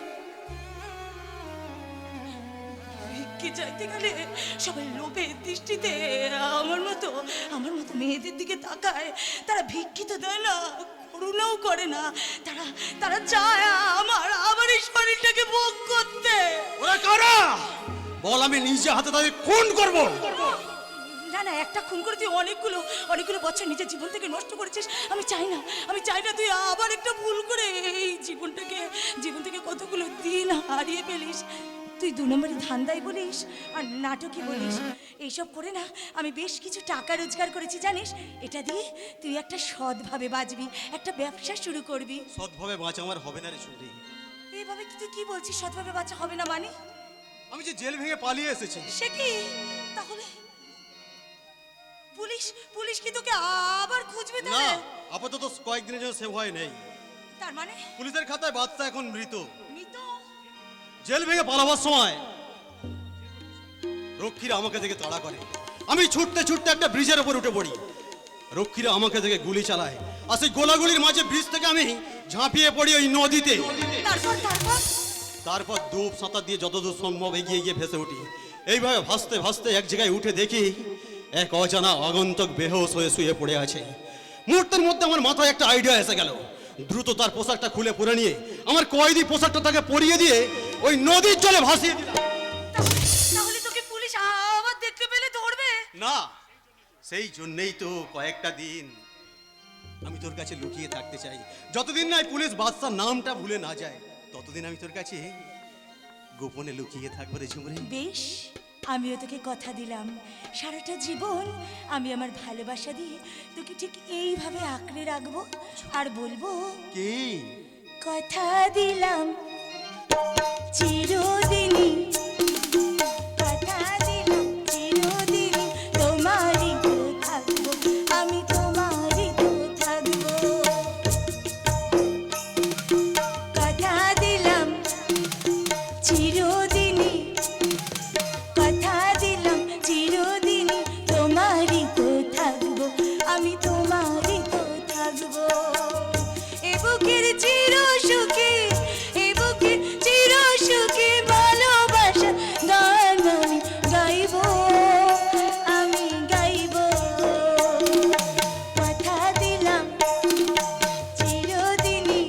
ভিক্ষে চাইতে গেলে সবাই লোভের দৃষ্টিতে আমার মতো মেয়েদের দিকে তাকায়। তারা ভিক্ষে তো দেয় না, করুণাও করে না। তারা চায় আমার এই শরীরটাকে ভোগ করতে। ওরা কারা বল, আমি নিজে হাতে তাদের খুন করব। না না, একটা খুন করে তুই অনেকগুলো বছর নিজের জীবন থেকে নষ্ট করেছিস। আমি চাই না তুই আবার একটা ভুল করে এই জীবন থেকে কতগুলো দিন হারিয়ে ফেলিস। তুই 2 নম্বরে ধান্দাই বলিস আর নাটকই বলিস। এইসব করে না আমি বেশ কিছু টাকা রোজগার করেছি, জানিস? এটা দিয়ে তুই একটা সৎভাবে বাঁচবি, একটা ব্যবসা শুরু করবি। সৎভাবে বাঁচা আমার হবে না রে সুন্দরী। এইভাবে তুই কি বলছিস সৎভাবে বাঁচা হবে না? মানে আমি যে জেল ভেঙে পালিয়ে এসেছি। সে কি? তাহলে পুলিশ কি তোকে আবার খুঁজবে? না, তাহলে আপাতত কয়েকদিনের জন্য সে ভয় নেই। তার মানে পুলিশের খাতায় বাচ্চা এখন মৃত। মৃত? জেল ভেঙে পালাবার সময় রক্ষীরা আমাকে দেখে তাড়া করে। আমি ছুটতে ছুটতে একটা ব্রিজের উপর উঠে পড়ি। রক্ষীরা আমাকে দেখে গুলি চালায়, আর সেই গোলাগুলির মাঝে ব্রিজ থেকে আমি ঝাঁপিয়ে পড়ি ওই নদীতে। তারপর ডুব সাঁতার দিয়ে যতদূর সম্ভব এগিয়ে ভেসে উঠি। এইভাবে ভাসতে ভাসতে এক জায়গায় উঠে দেখি এক অজানা আগন্তুক বেহোশ হয়ে শুয়ে পড়ে আছে। মুহূর্তের মধ্যে আমার মাথায় একটা আইডিয়া এসে গেল। দ্রুত তার পোশাকটা খুলে পরে নিয়ে আমার কয়েদি পোশাকটা তাকে পরিয়ে দিয়ে ওই নদীর জলে ভাসিয়ে দিলাম। তাহলে তোকে পুলিশ আবার দেখতে পেলে ধরবে না, সেই জন্যই তো কয়েকটা দিন আমি তোর কাছে লুকিয়ে থাকতে চাই। যতদিন না পুলিশ বাদশার নামটা ভুলে না যায়, ততদিন আমি তোর কাছে গোপনে লুকিয়ে থাকবো রে ঝুমরি। বেশ, আমিও তোকে কথা দিলাম, সারাটা জীবন আমি আমার ভালোবাসা দিয়ে তোকে ঠিক এইভাবে আঁকড়ে রাখবো আর বলবো, কি কথা দিলাম চিরদিনই, কথা দিলাম চিরদিনই তোমারই তো থাকবো, আমি তোমারই তো থাকবো। কথা দিলাম চিরদিনই, কথা দিলাম চিরদিনই তোমারই তো থাকবো, আমি তোমারই তো থাকবো। এ বুকের চির সুখী, এ বুকের চির সুখী ভালোবাসা গান আমি গাইবো, আমি গাইবো। কথা দিলাম চিরদিনই,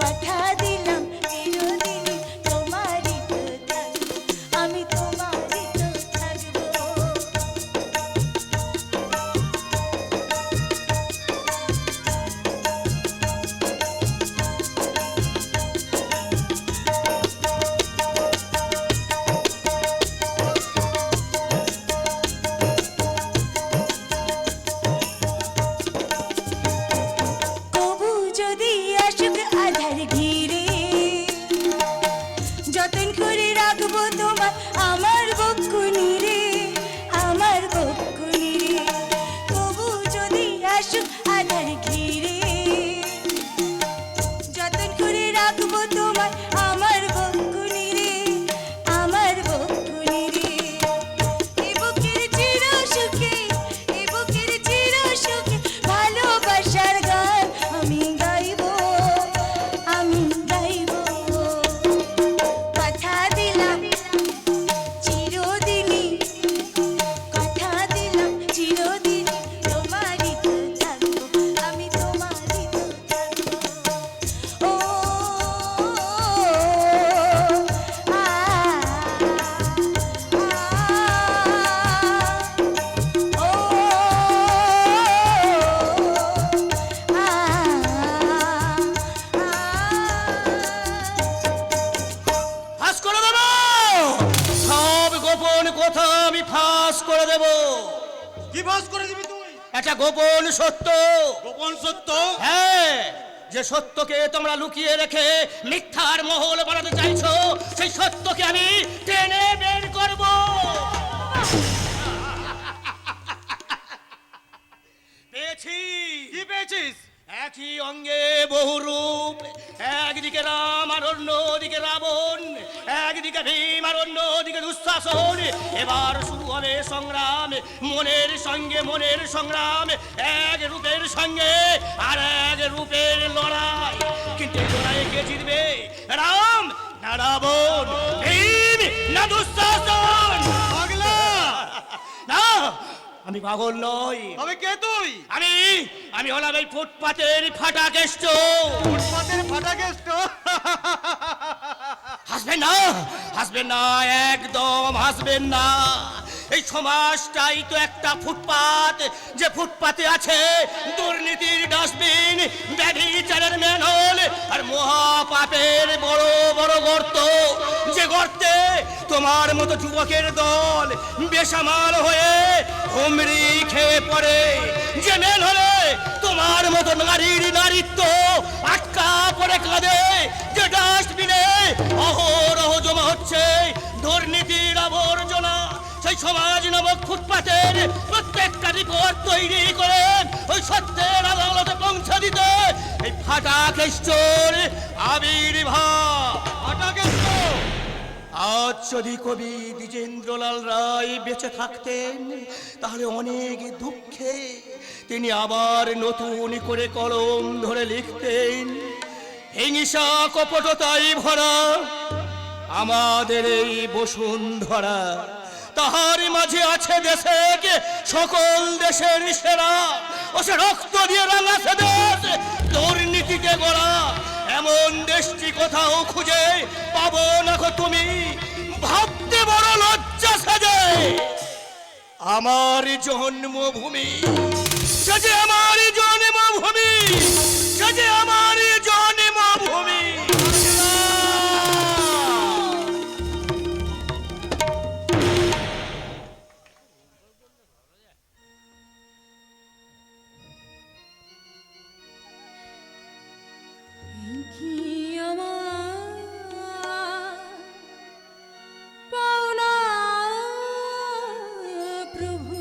কথা দিলাম চিরদিনই তোমারই তো থাকবো, আমি তোমারই তো থাকবো। কবু যদি আসুক আধার ঘিরে, যতন করে রাখবো তোমার আমার বকুনি রে, আমার বকুনি রে। কবু যদি আসুক আধার ঘিরে, যতন করে রাখবো তোমার আমার বকুনি রে, আমার বকুনি রে। এ বুকের চির সুখে, এ বুকের চির সুখে ভালোবাসার গান আমি গাইবো, আমি গাইবো। কথা দিলাম চিরদিনই, কথা দিলাম চিরদিনই তোমারই তো থাকবো, আমি তোমারই তো থাকবো। ও আ ফাঁস করে দেব, সব গোপন কথা আমি ফাঁস করে দেব। কি বিভাস করে দিবি তুই? একটা গোপন সত্য। গোপন সত্য? হ্যাঁ, যে সত্যকে তোমরা লুকিয়ে রেখে মিথ্যার মহল বানাতে চাইছো, সেই সত্যকে আমি টেনে বের করব। পেয়েছি। কি পেয়েছিস? একই অঙ্গে বহু রূপ, একদিকে রাম আর অন্যদিকে রাবণ, একদিকে ভীম আর অন্যদিকে দুঃশাসন। এবার শুরু হবে সংগ্রাম, মনের সঙ্গে মনের সংগ্রাম, এক রূপের সঙ্গে আর এক রূপের লড়াই। কিন্তু এই লড়াইয়ে কে জিতবে? রাম না রাবণ, ভীম না দুঃশাসন? পাগলা! না, আমি পাগল নই। তবে কে তুই? আমি হলাম এই ফুটপাতের ফাটা কেষ্ট। ফুটপাতের ফাটা কেষ্ট? হাসবেন না, হাসবেন না, একদম হাসবেন না। এই সমাজটাই তো একটা ফুটপাত, যে ফুটপাতে আছে দুর্নীতির ডাস্টবিন, ব্যভিচারের ম্যানহোল আর মহাপাপের বড় বড় গর্ত। যে গর্তে তোমার মতো যুবকের দল বেসামাল হয়ে হুমড়ি খেয়ে পড়ে। যে ম্যানহোলে তোমার মতো নারীর নারীত্ব আটকা পড়ে কাঁদে। যে ডাস্টবিনে অহরহ জমা হচ্ছে দুর্নীতির আবর্জনা, সেই সমাজ নামক ফুটপাতের প্রত্যেকটা রিপোর্ট তৈরি করে ওই সত্যের আদালতে পৌঁছে দিতে এই ফাটা কেষ্টর আবির্ভাব। ফাটা কেষ্ট? আজ যদি কবি দ্বিজেন্দ্রলাল রায় বেঁচে থাকতেন, তাহলে অনেক দুঃখে তিনি আবার নতুন করে কলম ধরে লিখতেন, হিংসা কপটতাই ভরা আমাদের এই বসুন্ধরা। তাহার মাঝে আছে দেশে সকল দেশের সেরা, ও সে রক্ত দিয়ে রাঙাছে দেশ দুর্নীতিকে গড়া। এমন দেশটি কোথাও খুঁজে পাবো না গো তুমি, ভাবতে বড় লজ্জা সাজে। আমার জন্মভূমি, সে যে আমার জন্মভূমি, সে যে আমার জন্মভূমি। কি আমার পাওনা প্রভু,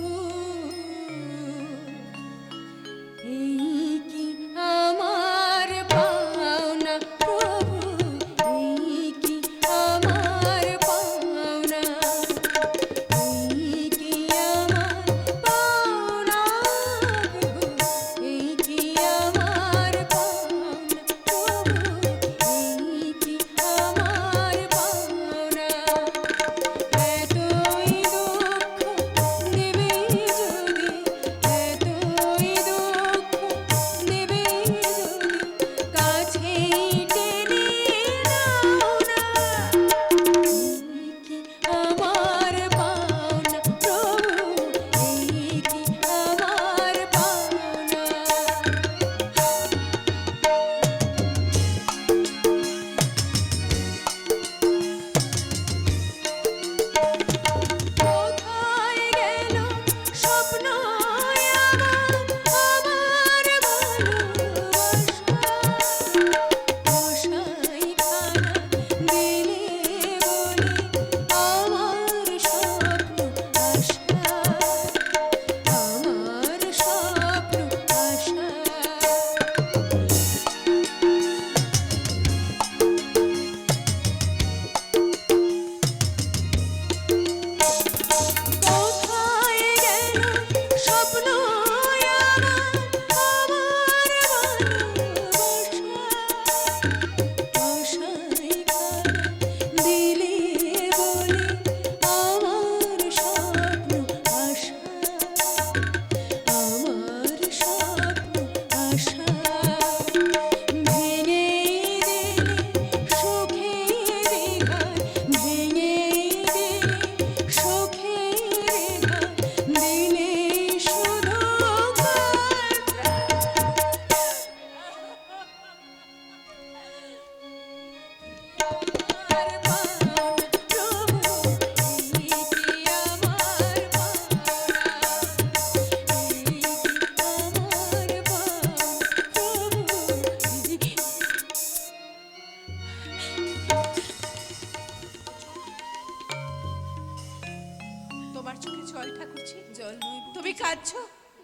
এই কি আমার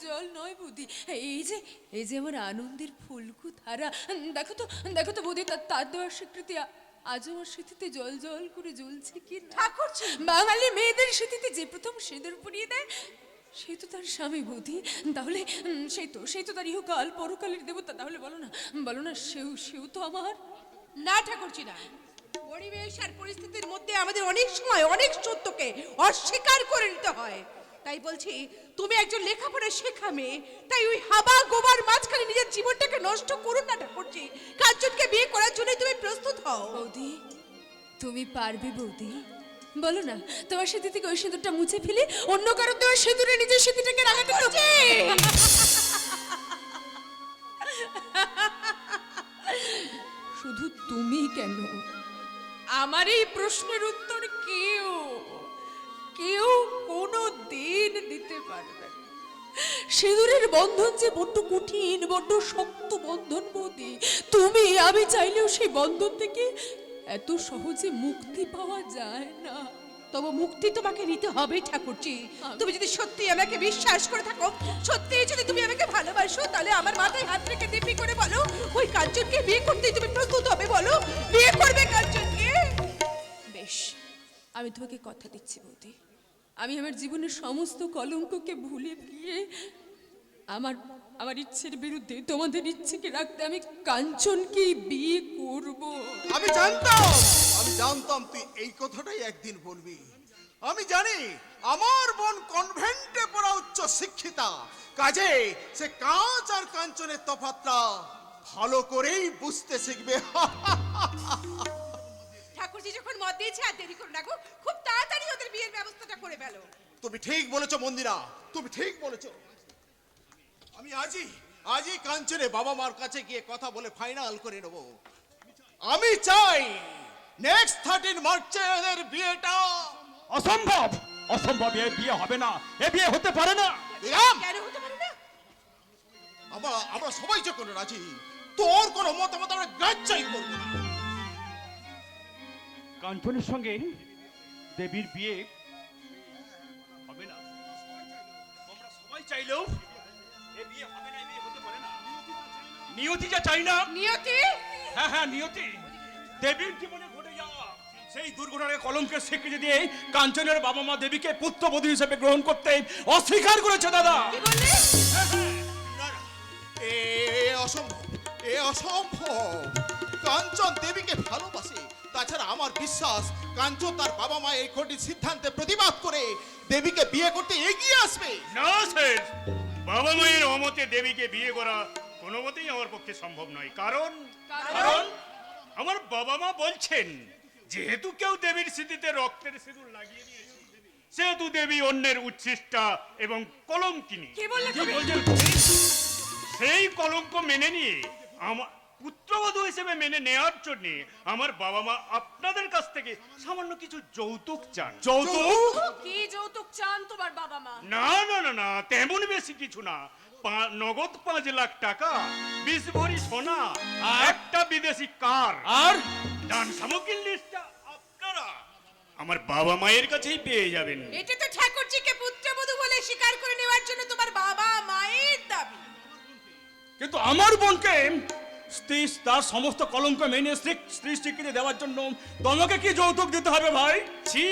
জল নয় বৌদি, এই যে আমার আনন্দের ফুলকু ধারা। দেখো তো বৌদি, তার দেওয়ার স্বীকৃতি আজ আমার স্মৃতিতে জল জল করে জ্বলছে কি না। ঠাকুরজি, বাঙালি মেয়েদের স্মৃতিতে যে প্রথম সিঁদুর পরিয়ে দেয় সে তো তার স্বামী বৌদি। তাহলে সেই তো তার ইহকাল পরকালের দেবতা। তাহলে বলো না সেও তো আমার। না ঠাকুরজি না, পরিবেশ আর পরিস্থিতির মধ্যে আমাদের অনেক সময় অনেক সত্যকে অস্বীকার করে নিতে হয়। তাই বলছি, তুমি একজন লেখাপড়া শেখা মেয়ে, তাই ওই হাবা গোবার মাঝখানে নিজের জীবনটাকে নষ্ট করো না ঠাকুরজি। কাঞ্চনকে বিয়ে করার জন্য তুমি প্রস্তুত হও। বৌদি, তুমি পারবে বৌদি? বলো না, তোমার স্মৃতি থেকে ওই সিঁদুরটা মুছে ফেলে অন্য কারো দেওয়া সিঁদুরে নিজের স্মৃতিটাকে রাখাতে হচ্ছে। শুধু তুমি কেন, আমার এই প্রশ্নের উত্তর কেউ কোনো দিন দিতে পারবে না। সিঁদুরের বন্ধন যে বড্ড কঠিন, বড্ড শক্ত বন্ধন বৌদি। আমি চাইলেও সেই বন্ধন থেকে এত সহজে মুক্তি পাওয়া যায় না। তবে মুক্তি তোমাকে নিতে হবে ঠাকুরজি। তুমি যদি সত্যি আমাকে বিশ্বাস করে থাকো, সত্যি যদি তুমি আমাকে ভালোবাসো, তাহলে আমার মাথায় হাত রেখে দিব্যি করে বলো, ওই কাঞ্চনকে বিয়ে করতে তুমি প্রস্তুত হবে। বলো, বিয়ে করবে কাঞ্চনকে? বেশ, আমি তোমাকে কথা দিচ্ছি বৌদি, আমি আমার জীবনের সমস্ত কলঙ্ককে ভুলে গিয়ে আমার ইচ্ছের বিরুদ্ধে তোমাদের ইচ্ছেকে রাখতে আমি কাঞ্চনকে বিয়ে করব। আমি জানতাম তুই এই কথাটাই একদিন বলবি। আমি জানি আমার বোন কনভেন্টে পড়া উচ্চ শিক্ষিতা, কাজে সে কাঁচ আর কাঞ্চনের তফাৎটা ভালো করেই বুঝতে শিখবে। ঠাকুরজি যখন মত দিয়েছে, আর দেরি করো না গো, খুব তাড়াতাড়ি ওদের বিয়ের ব্যবস্থাটা করে ফেলো। তুমি ঠিক বলেছো মন্দিরা, তুমি ঠিক বলেছো। আমি আজই কাঞ্চনে বাবা মার কাছে গিয়ে কথা বলে ফাইনাল করে নেব। আমি চাই নেক্সট 13 মার্চে এদের বিয়েটা। অসম্ভব, এ বিয়ে হবে না, এ বিয়ে হতে পারে না। দিলাম, কেন হতে পারে না? আমরা সবাই যখন রাজি, তোর কোনো মতামত আমরা গ্রাহ্যই করব না। কাঞ্চনের সঙ্গে দেবীর বিয়ে হবে না। আমরা সবাই চাইলেও এ বিয়ে হবে না, এ বিয়ে হতে পারে না। নিয়তি যা চাই না, নিয়তি? হ্যাঁ নিয়তি, দেবীর জীবনে ঘটে যাওয়া সেই দুর্ঘটনাকে কলঙ্কের স্বীকৃতি দিয়ে কাঞ্চনের বাবা মা দেবীকে পুত্রবধূ হিসেবে গ্রহণ করতে অস্বীকার করেছে দাদা। কি বললে? না, এ অসম্ভব। কাঞ্চন দেবীকে ভালোবাসে। তাছাড়া আমার বিশ্বাস কাঞ্চন তার বাবা মা এই কঠিন সিদ্ধান্তে প্রতিবাদ করে দেবীকে বিয়ে করতে এগিয়ে আসবে। না স্যার, বাবা মায়ের অমতে দেবীকে বিয়ে করা কোনো মতেই আমার পক্ষে সম্ভব নয়। কারণ আমার বাবা মা বলছেন, যেহেতু কেউ দেবীর স্মৃতিতে রক্তের সিঁদুর লাগিয়ে দিয়েছে, সেহেতু দেবী অন্যের উচ্ছিষ্টা এবং কলঙ্কিনী। কি বললে তুমি? সেই কলঙ্ক মেনে নিয়ে আমার পুত্রবধূ হিসেবে মেনে নেওয়ার জন্য আমার বাবা মা আপনাদের কাছ থেকে সামান্য কিছু যৌতুক চান। যৌতুক? কি যৌতুক চান তোমার বাবা মা? না, তেমন বেশি কিছু না। নগদ 5 লাখ টাকা, 20 ভরি সোনা, একটা বিদেশি কার আর দান সামগ্রীর লিস্টটা আপনারা আমার বাবা মায়ের কাছেই পেয়ে যাবেন। এটা তো ঠাকুরজিকে পুত্রবধূ বলে স্বীকার করে নেওয়ার জন্য তোমার বাবা মায়ের দাবি। কিন্তু আমার বোনকে স্ত্রী তার সমস্ত কলঙ্ক মেনে স্ত্রী স্বীকৃতি দেওয়ার জন্য তোমাকে কি যৌতুক দিতে হবে ভাই? ছি,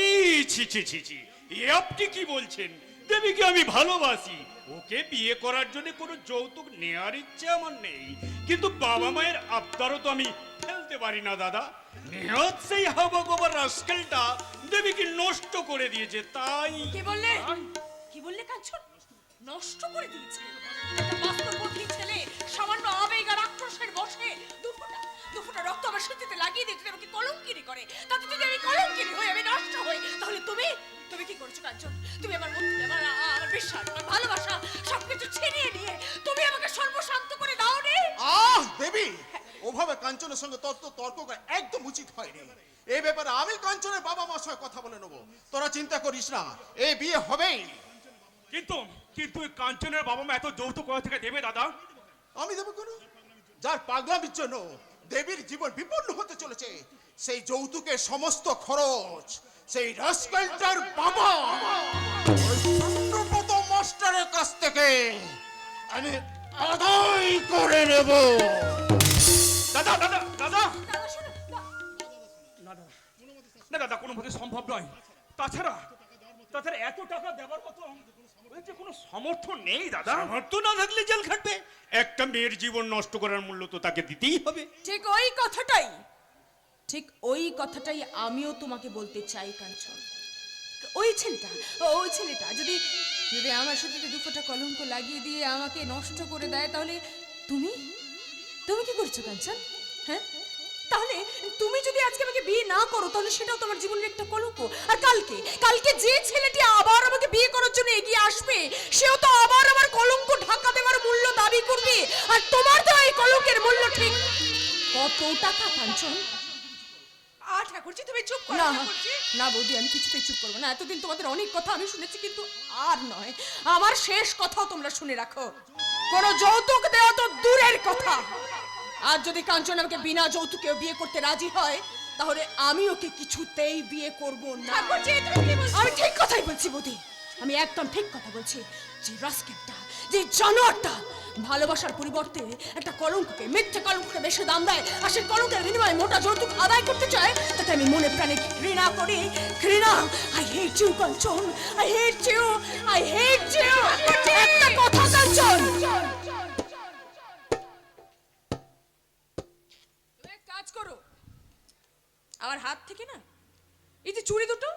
এ আপনি কি বলছেন? দেবীকে আমি ভালোবাসি, ওকে বিয়ে করার জন্য কোনো যৌতুক নেওয়ার ইচ্ছে আমার নেই। কিন্তু বাবা মায়ের আবদারও তো আমি ফেলতে পারি না দাদা। নেহাত সেই হাবা গোবার রাস্কেলটা দেবীকে নষ্ট করে দিয়েছে, তাই। কি বললে কাঞ্চন? নষ্ট করে দিয়েছে? একটা বাস্তববুদ্ধি ছেলে সামান্য আবেগ আর আক্রোশের বশে দুফোটা রক্ত আমার স্মৃতিতে লাগিয়ে দিয়ে যদি আমাকে কলঙ্কিনী করে, তাতে যদি আমি কলঙ্কিনী হই, আমি নষ্ট হই, তাহলে তুমি কি করছো কাঞ্চন? তুমি আমার মধ্যে আমার বিশ্বাস, আমার ভালোবাসা সবকিছু ছিনিয়ে নিয়ে তুমি আমাকে সর্বশান্ত করে দাও রে। দেবী, ওভাবে কাঞ্চনের সঙ্গে তর্ক করা একদম উচিত হয়নি। এই ব্যাপারে আমি কাঞ্চনের বাবা মার সঙ্গে কথা বলে নেবো, তোরা চিন্তা করিস না, এই বিয়ে হবেই। কিন্তু কাঞ্চনের বাবা মা এত যৌতুক কোথা থেকে দেবে দাদা? আমি দেবো কেন? যার পাগলামির জন্য দেবীর জীবন বিপন্ন হতে চলেছে, সেই যৌতুকের সমস্ত খরচ সেই রাস্কেলটার বাবা ওই সূত্রপত মাস্টারের কাছ থেকে আমি আদায় করে নেব। দাদা দাদা দাদা দাদা শোনো না দাদা না দাদা কোনো মতে সম্ভব নয়। তাছাড়া তাছাড়া এত টাকা দেওয়ার মতো ওই যে কোনো সামর্থ্য নেই দাদা। সামর্থ্য না থাকলে জেল খাটবে। একটা মেয়ের জীবন নষ্ট করার মূল্য তো তাকে দিতেই হবে। ঠিক ওই কথাটাই আমিও তোমাকে বলতে চাই কাঞ্চন। ওই ছেলেটা যদি যদি আমার সাথে দু ফোঁটা কলঙ্ক লাগিয়ে দিয়ে আমাকে নষ্ট করে দেয়, তাহলে তুমি তুমি কি করছো কাঞ্চন? হ্যাঁ, তাহলে তুমি যদি আজকে আমাকে বিয়ে না করো তাহলে সেটাও তোমার জীবনের একটা কলঙ্ক। আর কালকে কালকে যে ছেলেটি আবার আমাকে বিয়ে করার জন্য এগিয়ে আসবে, সেও তো আবার আমার কলঙ্ক ঢাকা দেওয়ার মূল্য দাবি করবে। আর তোমার তো এই কলঙ্কের মূল্য ঠিক কত টাকা কাঞ্চন? ঠাকুরজি তুমি চুপ করো না ঠাকুরজি। না বৌদি, আমি কিছুতেই চুপ করবো না। এতদিন তোমাদের অনেক কথা আমি শুনেছি, কিন্তু আর নয়, আমার শেষ কথাও তোমরা শুনে রাখো। কোনো যৌতুক দেওয়া তো দূরের কথা, আর যদি কাঞ্চন আমাকে বিনা যৌতুকে বিয়ে করতে রাজি হয়, তাহলে আমি ওকে কিছুতেই বিয়ে করব না। ঠাকুরজি তুমি কি বলছো? আমি ঠিক কথাই বলছি বৌদি, আমি একদম ঠিক কথা বলছি। যে রাস্কেলটা, যে জানোয়ারটা ভালোবাসার পরিবর্তে একটা কলঙ্ককে, মিথ্যে কলঙ্ককে বেশি দাম দেয়, আর সেই কলঙ্কের বিনিময়ে মোটা যৌতুক আদায় করতে চায়, তাতে আমি মনে প্রাণে ঘৃণা করি। ঘৃণা। I hate you Kanchan, I hate you, I hate you. একটা কথা কাঞ্চন, তুমি এক কাজ করো, আমার হাত থেকে না এই যে চুড়ি দুটো,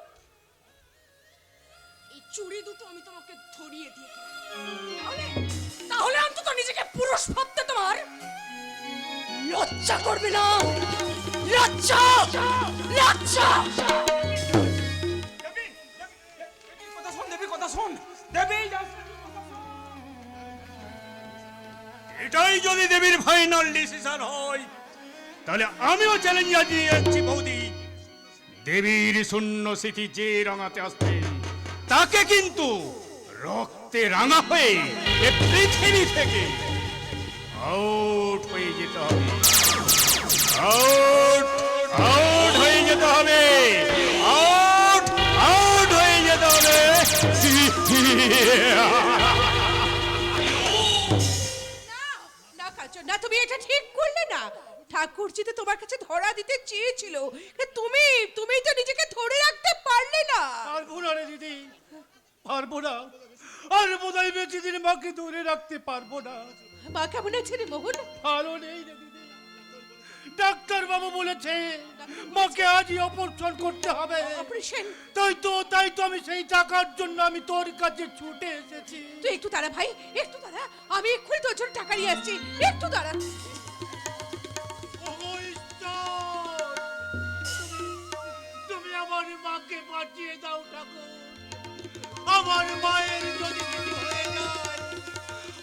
এই চুড়ি দুটো আমি তোমাকে ধরিয়ে দিয়ে গেলাম। তাহলে অন্তত নিজেকে পুরুষ ভাবতে তোমার লজ্জা করবে না। লজ্জা লজ্জা। দেবী কথা শোন, দেবী কথা শোন, দেবী এটাই যদি দেবীর ফাইনাল ডিসিশন হয়, তাহলে আমিও চ্যালেঞ্জ দিয়ে যাচ্ছি বৌদি, দেবীর শূন্য স্মৃতি যে রাঙাতে আসবে তাকে কিন্তু রক্তে রাঙা হয়ে এ পৃথিবী থেকে আউট হয়ে যেতে হবে। আউট আউট হয়ে যেতে হবে। আউট আউট হয়ে যেতে হবে। না কাঞ্চন না, তুমি এটা ঠিক করলে না। ঠাকুরজি তো তোমার কাছে ধরা দিতে চেয়েছিল, তুমি তুমি তো নিজেকে ধরে রাখতে পারলে না। পারবো না রে দিদি, পারবো না। আর বোধহয় বেশি দিন মাকে ধরে রাখতে পারবো না। মা কেমন আছে রে মোহন? ভালো নেই রে দিদি। ডাক্তার বাবু বলেছে মাকে আজই অপারেশন করতে হবে। অপারেশন? তাই তো আমি সেই টাকার জন্য আমি তোর কাছে ছুটে এসেছি। তুই একটু দাঁড়া ভাই, একটু দাঁড়া, আমি এক্ষুনি তোর জন্য টাকা নিয়ে আসছি, একটু দাঁড়া। ওগো ঈশ্বর, তুমি আমার মাকে বাঁচিয়ে দাও ঠাকুর। আমার মায়ের যদি কিছু হয়ে যায়,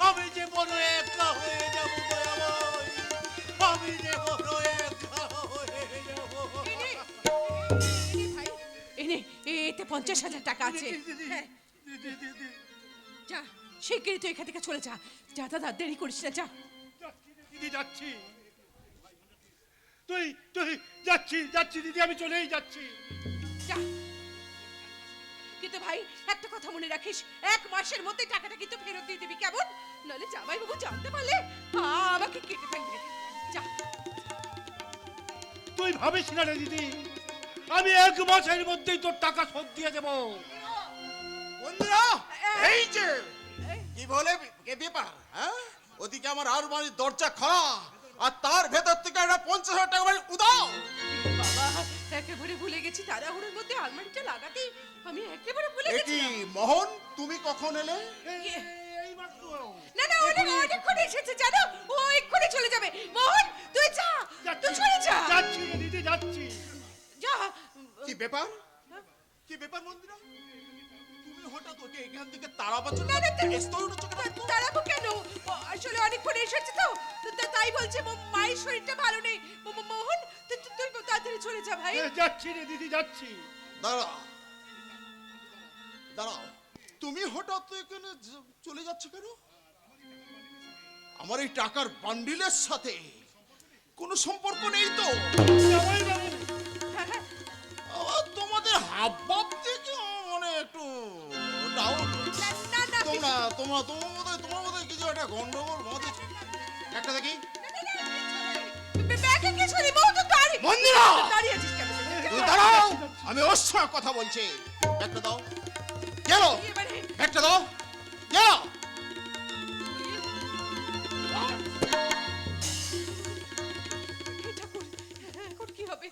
আমি যে বড় একা হয়ে যাবো দয়াময়, আমি যে বড় একা হয়ে যাবো। এনে ভাই, এনে এতে 50,000 টাকা আছে। হ্যাঁ, যা শিগগিরই তুই এখান থেকে চলে যা। যা দাদা, দেরি করিস না, যা। দিদি যাচ্ছি, তুই তুই যাচ্ছি দিদি, আমি চলেই যাচ্ছি। যা। কিন্তু ভাই একটা কথা মনে রাখিস, 1 মাসের মধ্যে টাকাটা কিন্তু ফেরত দিয়ে দিবি, কেমন? নলে জামাই বাবু জানতে পারলে আমাকে কেটে ফেলবে। যা। তুই ভাবিস না রে দিদি, আমি 1 মাসের মধ্যেই তোর টাকা শোধ দিয়ে দেবো। বন্ধুরা, এই যে কি বলে কে ব্যাপার, হ্যাঁ? ওদিকে আমার আর বাড়ির দরজা খোলা, আর তার ভেতর থেকে একটা 50,000 টাকা বাড়ি উদাও। বাবা, একেবারে ভুলে গেছি, তাড়াহুড়োর মধ্যে আলমারিটা লাগাতেই আমি একেবারে ভুলে এ গেছি। কি মোহন, তুমি কখন এলে? না না, অনেকক্ষণ এসেছে জানো, ও এক্ষুনি চলে যাবে। মোহন তুই যা, তুই চলে যা। যাচ্ছি রে দিদি, যাচ্ছি। যা। কি ব্যাপার, কি ব্যাপার বন্ধুরা? তুমি হঠাৎ ওকে এখান থেকে তাড়াবার জন্য না, না, ব্যস্ত হয়ে উঠেছো কেন? তাড়াবো কেন? আসলে অনেকক্ষণ এসেছে তো, তাই বলছে মায়ের শরীরটা ভালো নেই। মোহন তুই তাড়াতাড়ি চলে যা ভাই। যাচ্ছি রে দিদি, যাচ্ছি। দাঁড়াও দাঁড়াও, তুমি হঠাৎ এখানে চলে যাচ্ছ কেন? আমার এই টাকার বান্ডিলের সাথে কোনো সম্পর্ক নেই তো? আবার তোমাদের হাবভাব থেকে মানে একটু ডাউট। না না, তোমার মধ্যে কিছু একটা গন্ডগোল বাঁধেছে। একটা দেখি ব্যাগে কিছু নেই, বউ তো দাঁড়িয়ে মন্দিরা দাঁড়িয়ে আছিস কেন? তুমি দাঁড়াও, আমি ওর সঙ্গে কথা বলছি। ব্যাগটা দাও, গেল এবারে ব্যাগটা দাও, গেল। ঠাকুর, এখন কি হবে?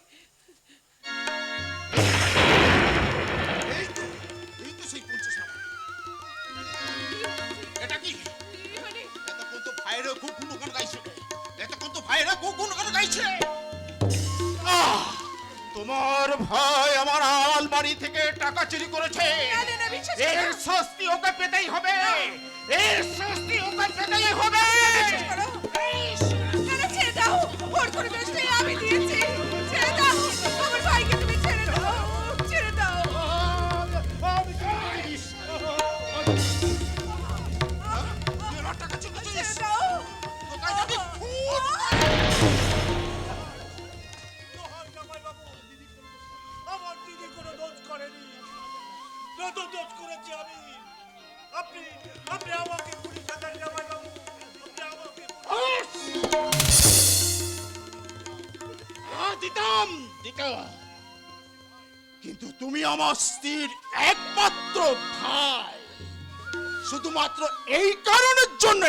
এই তো সেই পঞ্চশালা। এটা কি? মানে এতক্ষণ তো ভাইরা খুব গুণগান গাইছে, এতক্ষণ তো ভাইরা খুব গুণগান গাইছে। তোমার ভাই আমার আলমারি থেকে টাকা চুরি করেছে, না, না, না, বিশ্বাস করো। এর শাস্তি ওকে পেতেই হবে, এর শাস্তি ওকে পেতেই হবে। বিশ্বাস করো। না, ছেড়ে দাও, ওর কোনো দোষ নেই, আমি দিয়েছি। ছেড়ে দাও, আমার ভাইকে তুমি ছেড়ে দাও, ছেড়ে দাও। তুই আমার টাকা চুরি করেছিস। ছেড়ে দাও। তোকে যদি খুন আমার দিদি কোনো দোষ করেনি, যত দোষ করেছি আমি। আপনি আপনি আমাকে 20,000 জামাই বাবু, আপনি আমাকে দিতাম দিতাম, কিন্তু তুমি আমার স্ত্রীর একমাত্র ভাই, শুধুমাত্র এই কারণের জন্য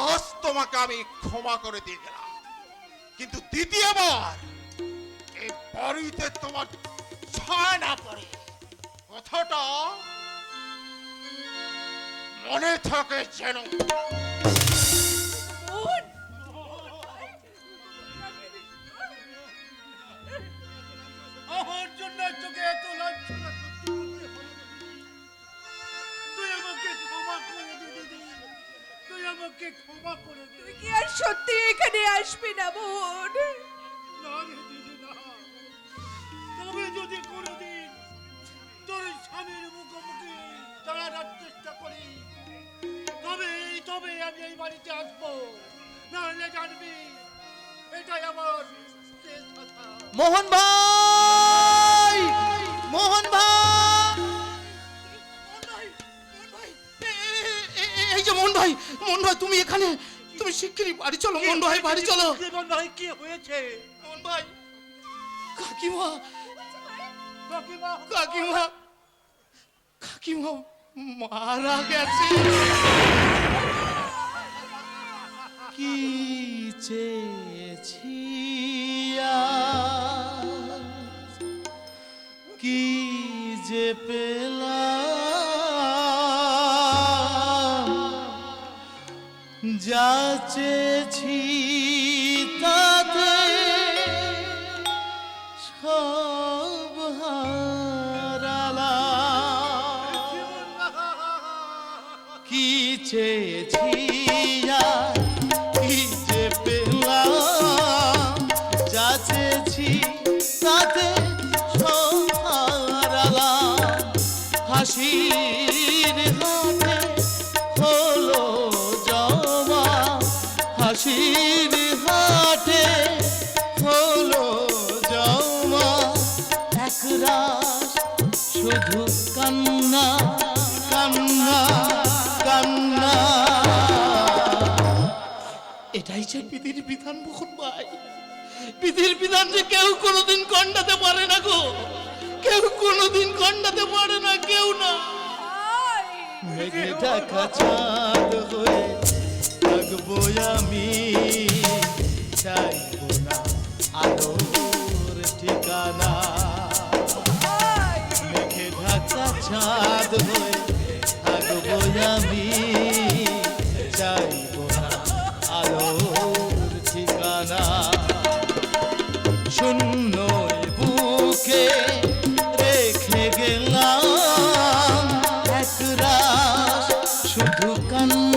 আজ তোমাকে আমি ক্ষমা করে দিয়ে গেলাম, কিন্তু দ্বিতীয়বার এই বাড়িতে তোমার ছায়া না পড়ে, কথাটা মনে থাকে যেন। বোন, আমার জন্য তোকে এত লাঞ্ছনা সহ্য করতে হলো দিদি। তুই আমাকে ক্ষমা করে দে দিদি, তুই আমাকে ক্ষমা করে দে। তুই কি আর সত্যি এখানে আসবি না বোন? না রে দিদি না, তবে যদি কোনোদিন তোর স্বামীর মুখোমুখি দাঁড়ানোর চেষ্টা করি, তবে আমি এই বাড়িতে আসবো, নাহলে জানবি এটাই আমার শেষ কথা। মোহন ভাই, মোহন ভাই, এই যে মোহন ভাই, মোহন ভাই তুমি এখানে, তুমি শিগগিরই বাড়ি চলো মোহন ভাই, বাড়ি চলো। জীবন ভাই কি হয়েছে? মোহন ভাই, কাকিমা, কাকিমা কাকিমা, কাকিমা মারা গেছে। কি চেয়েছি আজ, কি যে পেলাম, যা চেয়েছি তাতে সব হারালাম। কি চেয়েছি আর কি যে পেলাম, যা চেয়েছি তাতে সব হারালাম। হাসির হাতে হলো জমা, হাসির হাতে হলো জমা, একরাশ শুধু কান্না কান্না কান্না। এটাই যে বিধির বিধান মোহন ভাই, বিধির বিধান যে কেউ কোনোদিন খণ্ডাতে পারে না গো, কেউ কোনোদিন খণ্ডাতে পারে না, কেউ না। মেঘে ঢাকা চাঁদ হয়ে থাকবো আমি, চাইবো না আলোর ঠিকানা। মেঘে ঢাকা চাঁদ হয়ে থাকবো আমি, চাইবো না আলোর ঠিকানা। শূন্য বুকে রেখে গেলাম একরাশ শুধু কান্না